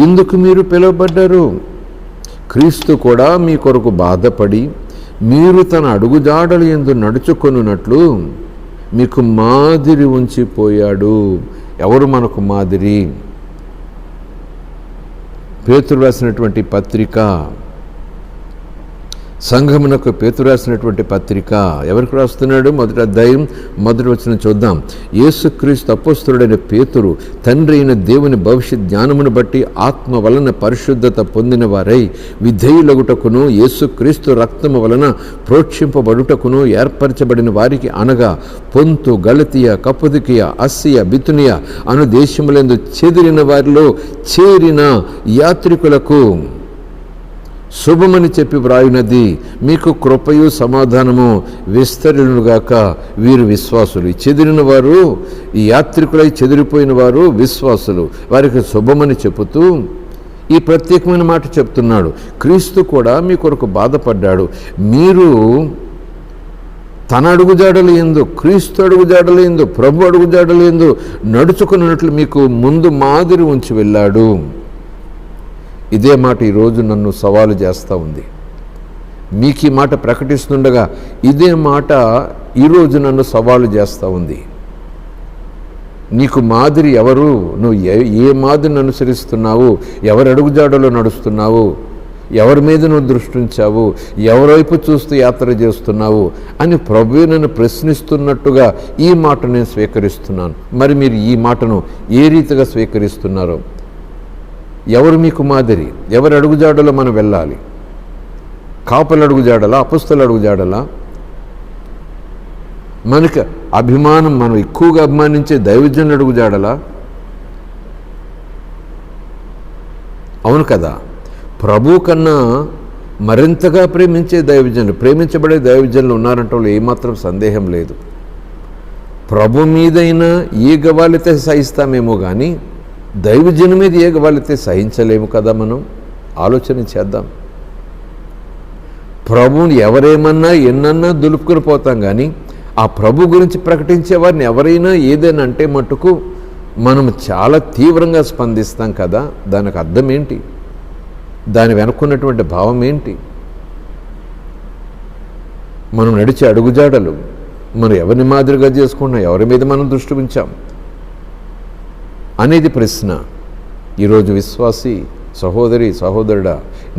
ఇందుకు మీరు పిలువబడ్డారు. క్రీస్తు కూడా మీ కొరకు బాధపడి మీరు తన అడుగుజాడలు యందు నడుచుకొనున్నట్లు మీకు మాదిరి ఉంచిపోయాడు. ఎవరు మనకు మాదిరి? పేతురు రాసినటువంటి పత్రిక, సంఘమునకు పేతురు రాసినటువంటి పత్రిక ఎవరికి రాస్తున్నాడు? మొదటి అధ్యాయం 1వ వచనం చూద్దాం. యేసుక్రీస్తు అపోస్తలుడైన పేతురు తండ్రి అయిన దేవుని భవిష్యత్ జ్ఞానమును బట్టి ఆత్మ వలన పరిశుద్ధత పొందిన వారై విధేయులగుటకును యేసుక్రీస్తు రక్తము వలన ప్రోక్షింపబడుటకును ఏర్పరచబడిన వారికి, అనగా పొంతు, గలతీయ, కప్పదొకియ, అస్సియ, బితునియ అను దేశములందు చెదిరిన వారిలో చేరిన యాత్రికులకు శుభమని చెప్పి వ్రాయునది, మీకు కృపయు సమాధానము విస్తరినుగాక. వీరు విశ్వాసులు. చెదిరిన వారు, ఈ యాత్రికులై చెదిరిపోయిన వారు విశ్వాసులు. వారికి శుభమని చెబుతూ ఈ ప్రత్యేకమైన మాట చెప్తున్నాడు. క్రీస్తు కూడా మీ కొరకు బాధపడ్డాడు. మీరు తన అడుగుజాడలు యందు, క్రీస్తు అడుగుజాడలు యందు, ప్రభు అడుగుజాడలు యందు నడుచుకున్నట్లు మీకు ముందు మాదిరి ఉంచి వెళ్ళాడు. ఇదే మాట ఈరోజు నన్ను సవాలు చేస్తూ ఉంది. మీకు ఈ మాట ప్రకటిస్తుండగా ఇదే మాట ఈరోజు నన్ను సవాలు చేస్తూ ఉంది. నీకు మాదిరి ఎవరు? నువ్వు ఏ మాదిరిని అనుసరిస్తున్నావు? ఎవరి అడుగుజాడలో నడుస్తున్నావు? ఎవరి మీద నువ్వు దృష్టి ఉంచావు? ఎవరివైపు చూస్తూ యాత్ర చేస్తున్నావు అని ప్రభువే నన్ను ప్రశ్నిస్తున్నట్టుగా ఈ మాట నేను స్వీకరిస్తున్నాను. మరి మీరు ఈ మాటను ఏ రీతిగా స్వీకరిస్తున్నారో? ఎవరు మీకు మాదిరి? ఎవరి అడుగుజాడలో మనం వెళ్ళాలి? కాపల అడుగుజాడలా? అపొస్తలుల అడుగుజాడలా? మనకి అభిమానం, మనం ఎక్కువగా అభిమానించే దైవజనుల అడుగుజాడలా? అవును కదా. ప్రభు కన్నా మరింతగా ప్రేమించే దైవజనులు, ప్రేమించబడే దైవజనులు ఉన్నారంటే ఏమాత్రం సందేహం లేదు. ప్రభు మీదైనా ఏ గవాలితే సహిస్తామేమో కానీ దైవజను మీద ఏ గవాలితే సహించలేము కదా. మనం ఆలోచన చేద్దాం. ప్రభువుని ఎవరేమన్నా ఎన్నన్నా దులుపుకుని పోతాం కానీ ఆ ప్రభు గురించి ప్రకటించే వారిని ఎవరైనా ఏదైనా అంటే మట్టుకు మనం చాలా తీవ్రంగా స్పందిస్తాం కదా. దానికి అర్థం ఏంటి? దాని వెనుకున్నటువంటి భావం ఏంటి? మనం నడిచే అడుగుజాడలు మనం ఎవరిని మాదిరిగా చేసుకున్నాం, ఎవరి మీద మనం దృష్టి ఉంచాం అనేది ప్రశ్న. ఈరోజు విశ్వాసి సహోదరి, సహోదరుడా,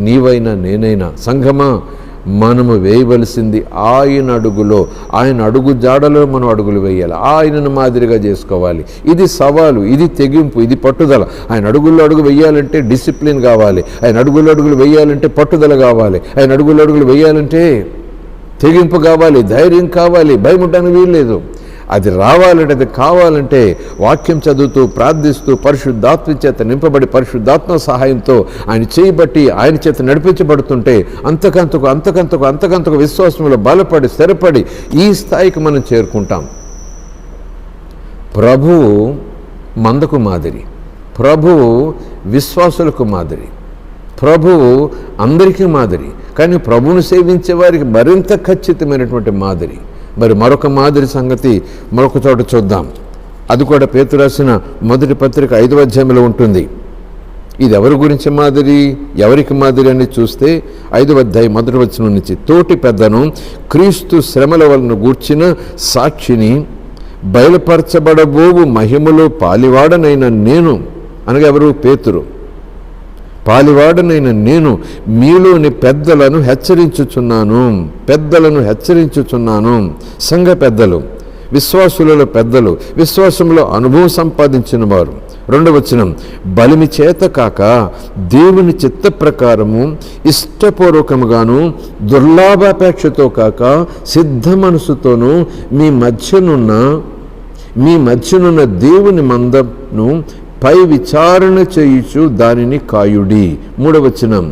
నీవైనా నేనైనా, సంఘమా, మనము వేయవలసింది ఆయన అడుగులో, ఆయన అడుగు జాడలో మనం అడుగులు వేయాలి. ఆయనను మాదిరిగా చేసుకోవాలి. ఇది సవాలు, ఇది తెగింపు, ఇది పట్టుదల. ఆయన అడుగుల్లో అడుగు వేయాలంటే డిసిప్లిన్ కావాలి. ఆయన అడుగుల్లో అడుగులు వేయాలంటే పట్టుదల కావాలి. ఆయన అడుగుల్లో అడుగులు వేయాలంటే తెగింపు కావాలి, ధైర్యం కావాలి. భయం ఉండడానికి వీల్లేదు. అది రావాలంటే, అది కావాలంటే వాక్యం చదువుతూ, ప్రార్థిస్తూ, పరిశుద్ధాత్మ చేత నింపబడి, పరిశుద్ధాత్మ సహాయంతో ఆయన చేయబట్టి, ఆయన చేత నడిపించబడుతుంటే అంతకంతకు విశ్వాసంలో బలపడి, స్థిరపడి ఈ స్థాయికి మనం చేరుకుంటాం. ప్రభువు మందకు మాదిరి, ప్రభువు విశ్వాసులకు మాదిరి, ప్రభువు అందరికీ మాదిరి. కానీ ప్రభువును సేవించే వారికి మరింత ఖచ్చితమైనటువంటి మాదిరి. మరి మరొక మాదిరి సంగతి మరొక చోట చూద్దాం. అది కూడా పేతురు రాసిన మొదటి పత్రిక 5వ అధ్యాయంలో ఉంటుంది. ఇది ఎవరి గురించి మాదిరి, ఎవరికి మాదిరి అని చూస్తే 5వ అధ్యాయం 1వ వచనం నుంచి, తోటి పెద్దను, క్రీస్తు శ్రమల వలన గూర్చిన సాక్షిని, బయలుపరచబడబోవు మహిమలో పాలివాడనైన నేను, అనగా ఎవరు? పేతురు. పాలివాడనైన నేను మీలోని పెద్దలను హెచ్చరించుచున్నాను. సంఘ పెద్దలు విశ్వాసులలో పెద్దలు, విశ్వాసంలో అనుభవం సంపాదించిన వారు. 2వ వచనం, బలిమి చేత కాక దేవుని చిత్త ప్రకారము ఇష్టపూర్వకముగాను దుర్లాభాపేక్షతో కాక సిద్ధ మనసుతోనూ మీ మధ్యనున్న దేవుని మందను పై విచారణ చేయుచు దానిని కాయుడి. 3వ వచనం,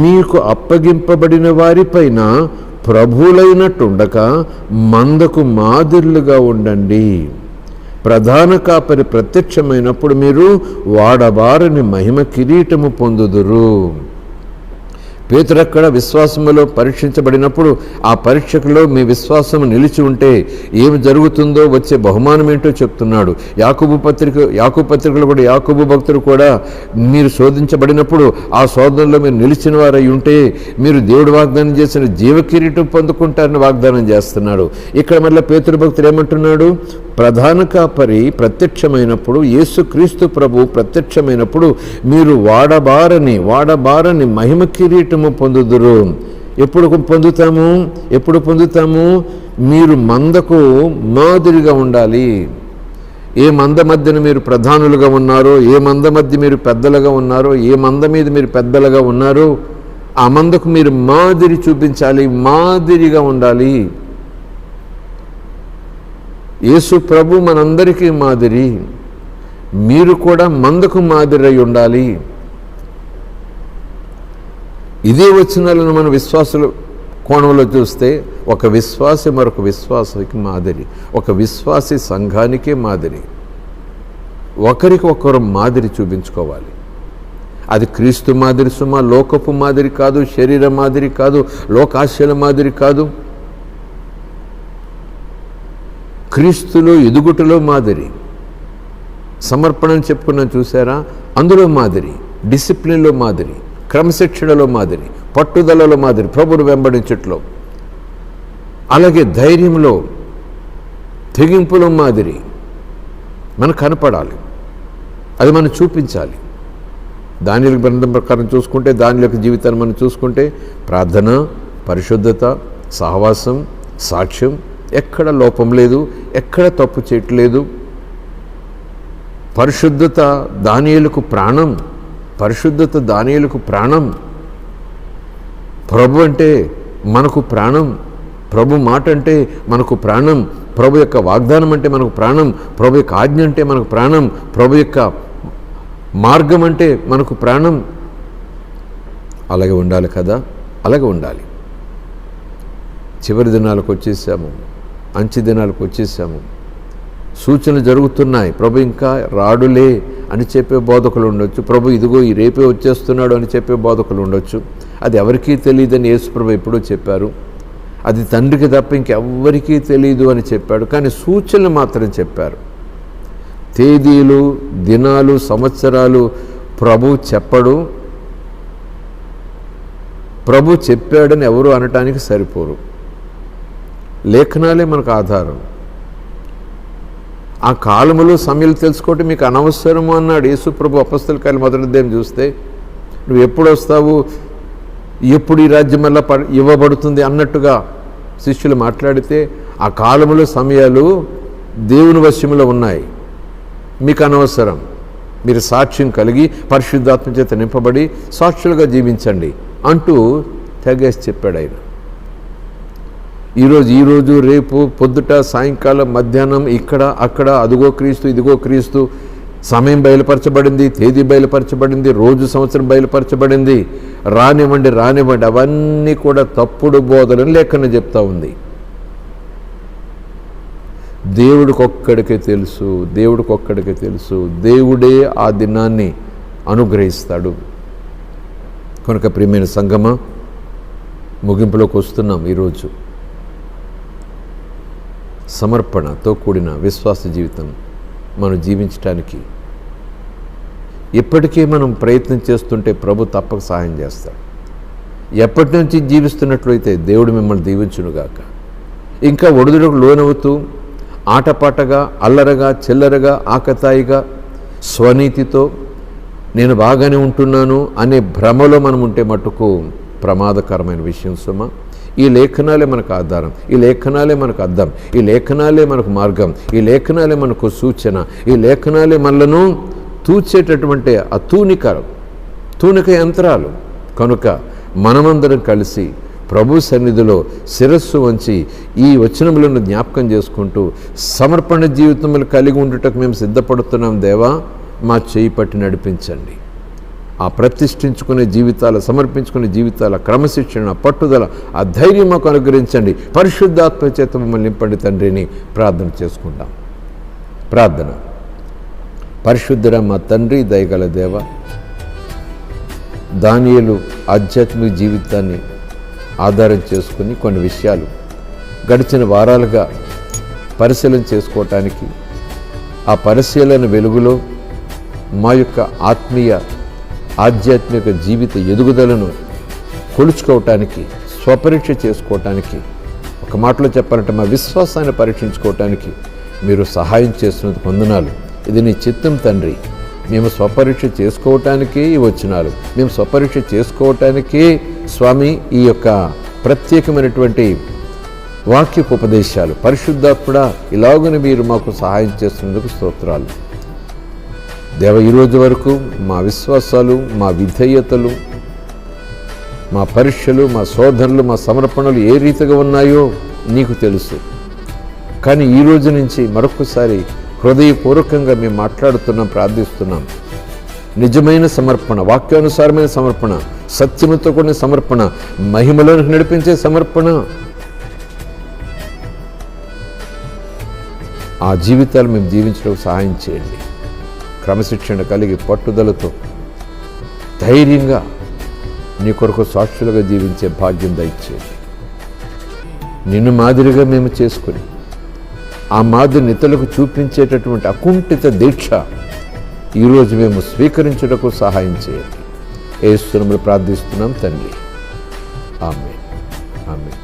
మీకు అప్పగింపబడిన వారిపైన ప్రభువులైనట్టుండక మందకు మాదిరులుగా ఉండండి. ప్రధాన కాపరి ప్రత్యక్షమైనప్పుడు మీరు వాడబారని మహిమ కిరీటము పొందుదురు. పేతురు అక్కడ విశ్వాసములో పరీక్షించబడినప్పుడు ఆ పరీక్షకులో మీ విశ్వాసం నిలిచి ఉంటే ఏమి జరుగుతుందో వచ్చే బహుమానం ఏంటో చెప్తున్నాడు. యాకోబు పత్రికలో కూడా యాకోబు భక్తుడు కూడా మీరు శోధించబడినప్పుడు ఆ శోధనలో మీరు నిలిచిన వారై ఉంటే మీరు దేవుడు వాగ్దానం చేసిన జీవకిరీటం పొందుకుంటారని వాగ్దానం చేస్తున్నాడు. ఇక్కడ మళ్ళీ పేతురు భక్తుడు ఏమంటున్నాడు? ప్రధాన కాపరి ప్రత్యక్షమైనప్పుడు, యేసుక్రీస్తు ప్రభు ప్రత్యక్షమైనప్పుడు మీరు వాడబారని మహిమ కిరీటము పొందుదురు. ఎప్పుడు పొందుతాము? మీరు మందకు మాదిరిగా ఉండాలి. ఏ మంద మధ్యన మీరు ప్రధానులుగా ఉన్నారో, ఏ మంద మధ్య మీరు పెద్దలుగా ఉన్నారో, ఏ మంద మీద మీరు పెద్దలుగా ఉన్నారో ఆ మందకు మీరు మాదిరి చూపించాలి, మాదిరిగా ఉండాలి. యేసు ప్రభు మనందరికీ మాదిరి. మీరు కూడా మందకు మాదిరి ఉండాలి. ఇదే వచనాలను మన విశ్వాసుల కోణంలో చూస్తే ఒక విశ్వాసి మరొక విశ్వాసికి మాదిరి, ఒక విశ్వాసి సంఘానికే మాదిరి. ఒకరికి ఒకరు మాదిరి చూపించుకోవాలి. అది క్రీస్తు మాదిరి సుమా, లోకపు మాదిరి కాదు, శరీర మాదిరి కాదు, లోకాశల మాదిరి కాదు. క్రీస్తులో ఎదుగుటలో మాదిరి, సమర్పణని చెప్పుకున్నాను చూసారా, అందులో మాదిరి, డిసిప్లిన్లో మాదిరి, క్రమశిక్షణలో మాదిరి, పట్టుదలలో మాదిరి, ప్రభువును వెంబడించట్లో, అలాగే ధైర్యంలో, తెగింపులో మాదిరి మనకు కనపడాలి. అది మనం చూపించాలి. దానియేలు గ్రంథం ప్రకారం చూసుకుంటే, దానియేలు జీవితాన్ని మనం చూసుకుంటే ప్రార్థన, పరిశుద్ధత, సహవాసం, సాక్ష్యం, ఎక్కడ లోపం లేదు, ఎక్కడ తప్పు చేయట్లేదు. పరిశుద్ధత దానియేలుకు ప్రాణం. ప్రభు అంటే మనకు ప్రాణం. ప్రభు మాట అంటే మనకు ప్రాణం. ప్రభు యొక్క వాగ్దానం అంటే మనకు ప్రాణం. ప్రభు యొక్క ఆజ్ఞ అంటే మనకు ప్రాణం. ప్రభు యొక్క మార్గం అంటే మనకు ప్రాణం. అలాగే ఉండాలి కదా, అలాగే ఉండాలి. చివరి దినాలకు వచ్చేసాము, అంచె దినాలకు వచ్చేసాము. సూచనలు జరుగుతున్నాయి. ప్రభు ఇంకా రాడులే అని చెప్పే బోధకులు ఉండొచ్చు. ప్రభు ఇదిగో ఈ రేపే వచ్చేస్తున్నాడు అని చెప్పే బోధకులు ఉండొచ్చు. అది ఎవరికీ తెలియదని యేసు ప్రభు ఎప్పుడూ చెప్పారు. అది తండ్రికి తప్ప ఇంకెవ్వరికీ తెలియదు అని చెప్పాడు. కానీ సూచనలు మాత్రం చెప్పారు. తేదీలు, దినాలు, సంవత్సరాలు ప్రభు చెప్పడు. ప్రభు చెప్పాడని ఎవరు అనటానికి సరిపోరు. లేఖనాలే మనకు ఆధారం. ఆ కాలములో సమయాలు తెలుసుకోవటం మీకు అనవసరము అన్నాడు యేసు ప్రభు అపొస్తలుల కార్యాలు 1వ అధ్యాయం చూస్తే. నువ్వు ఎప్పుడు వస్తావు, ఎప్పుడు ఈ రాజ్యం వల్ల ఇవ్వబడుతుంది అన్నట్టుగా శిష్యులు మాట్లాడితే ఆ కాలములో సమయాలు దేవుని వశంలో ఉన్నాయి, మీకు అనవసరం. మీరు సాక్ష్యం కలిగి పరిశుద్ధాత్మ చేత నింపబడి సాక్షులుగా జీవించండి అంటూ తెగేసి చెప్పాడు ఆయన. ఈరోజు రేపు పొద్దుట సాయంకాలం మధ్యాహ్నం ఇక్కడ అక్కడ అదిగో క్రీస్తు ఇదిగో క్రీస్తు, సమయం బయలుపరచబడింది, తేదీ బయలుపరచబడింది, రోజు సంవత్సరం బయలుపరచబడింది, రానివ్వండి అవన్నీ కూడా తప్పుడు బోధలను లేఖనం చెప్తా ఉంది. దేవుడికొక్కడికే తెలుసు. దేవుడే ఆ దినాన్ని అనుగ్రహిస్తాడు. కనుక ప్రియమైన సంగమా, ముగింపులోకి వస్తున్నాం. ఈరోజు సమర్పణతో కూడిన విశ్వాస జీవితం మనం జీవించటానికి ఇప్పటికే మనం ప్రయత్నం చేస్తుంటే ప్రభు తప్పక సహాయం చేస్తాడు. ఎప్పటి నుంచి జీవిస్తున్నట్లయితే దేవుడు మిమ్మల్ని దీవించునుగాక. ఇంకా ఒడిదుడుకు లోనవుతూ ఆటపాటగా, అల్లరగా, చిల్లరగా, ఆకతాయిగా, స్వనీతితో నేను బాగానే ఉంటున్నాను అనే భ్రమలో మనం ఉంటే మట్టుకు ప్రమాదకరమైన విషయం సుమ. ఈ లేఖనాలే మనకు ఆధారం, ఈ లేఖనాలే మనకు అద్దం, ఈ లేఖనాలే మనకు మార్గం, ఈ లేఖనాలే మనకు సూచన, ఈ లేఖనాలే మనలను తూచేటటువంటి ఆ తూనిక యంత్రాలు. కనుక మనమందరం కలిసి ప్రభు సన్నిధిలో శిరస్సు వంచి ఈ వచనములను జ్ఞాపకం చేసుకుంటూ సమర్పణ జీవితములు కలిగి ఉండుటకు మేము సిద్ధపడుతున్నాం. దేవా, మా చేయి పట్టి నడిపించండి. ఆ ప్రతిష్ఠించుకునే జీవితాలు, సమర్పించుకునే జీవితాల క్రమశిక్షణ, పట్టుదల, ఆ ధైర్యం మాకు అనుగ్రహించండి. పరిశుద్ధాత్మ చేత మమ్మల్ని నింపండి తండ్రిని ప్రార్థన చేసుకుంటాం. ప్రార్థన. పరిశుద్ధుడా మా తండ్రి, దయగల దేవ, దానియేలు ఆధ్యాత్మిక జీవితాన్ని ఆధారం చేసుకుని కొన్ని విషయాలు గడిచిన వారాలుగా పరిశీలన చేసుకోవటానికి, ఆ పరిశీలన వెలుగులో మా యొక్క ఆధ్యాత్మిక జీవిత ఎదుగుదలను కొలుచుకోవటానికి, స్వపరీక్ష చేసుకోవటానికి, ఒక మాటలో చెప్పాలంటే మా విశ్వాసాన్ని పరీక్షించుకోవటానికి మీరు సహాయం చేస్తున్నందుకు వందనాలు. ఇది నీ చిత్తం తండ్రి. మేము స్వపరీక్ష చేసుకోవటానికే ఈ వచనాలు, మేము స్వపరీక్ష చేసుకోవటానికే స్వామి ఈ యొక్క ప్రత్యేకమైనటువంటి వాక్యపు ఉపదేశాలు. పరిశుద్ధాత్ముడా, ఇలాగని మీరు మాకు సహాయం చేస్తున్నందుకు స్తోత్రాలు. దేవ, ఈరోజు వరకు మా విశ్వాసాలు, మా విధేయతలు, మా పరీక్షలు, మా శోధనలు, మా సమర్పణలు ఏ రీతిగా ఉన్నాయో నీకు తెలుసు. కానీ ఈ రోజు నుంచి మరొకసారి హృదయపూర్వకంగా మేము మాట్లాడుతున్నాం, ప్రార్థిస్తున్నాం. నిజమైన సమర్పణ, వాక్యానుసారమైన సమర్పణ, సత్యముతో కూడిన సమర్పణ, మహిమలోనికి నడిపించే సమర్పణ, ఆ జీవితాలు మేము జీవించడానికి సహాయం చేయండి. క్రమశిక్షణ కలిగి పట్టుదలతో ధైర్యంగా నీ కొరకు సాక్షులుగా జీవించే భాగ్యం దయచేయండి. నిన్ను మాదిరిగా మేము చేసుకుని ఆ మాదిరిని ఇతరులకు చూపించేటటువంటి అకుంఠిత దీక్ష ఈరోజు మేము స్వీకరించుటకు సహాయం చేయండి. యేసు నామములో ప్రార్థిస్తున్నాం తండ్రి. ఆమేన్. ఆమేన్.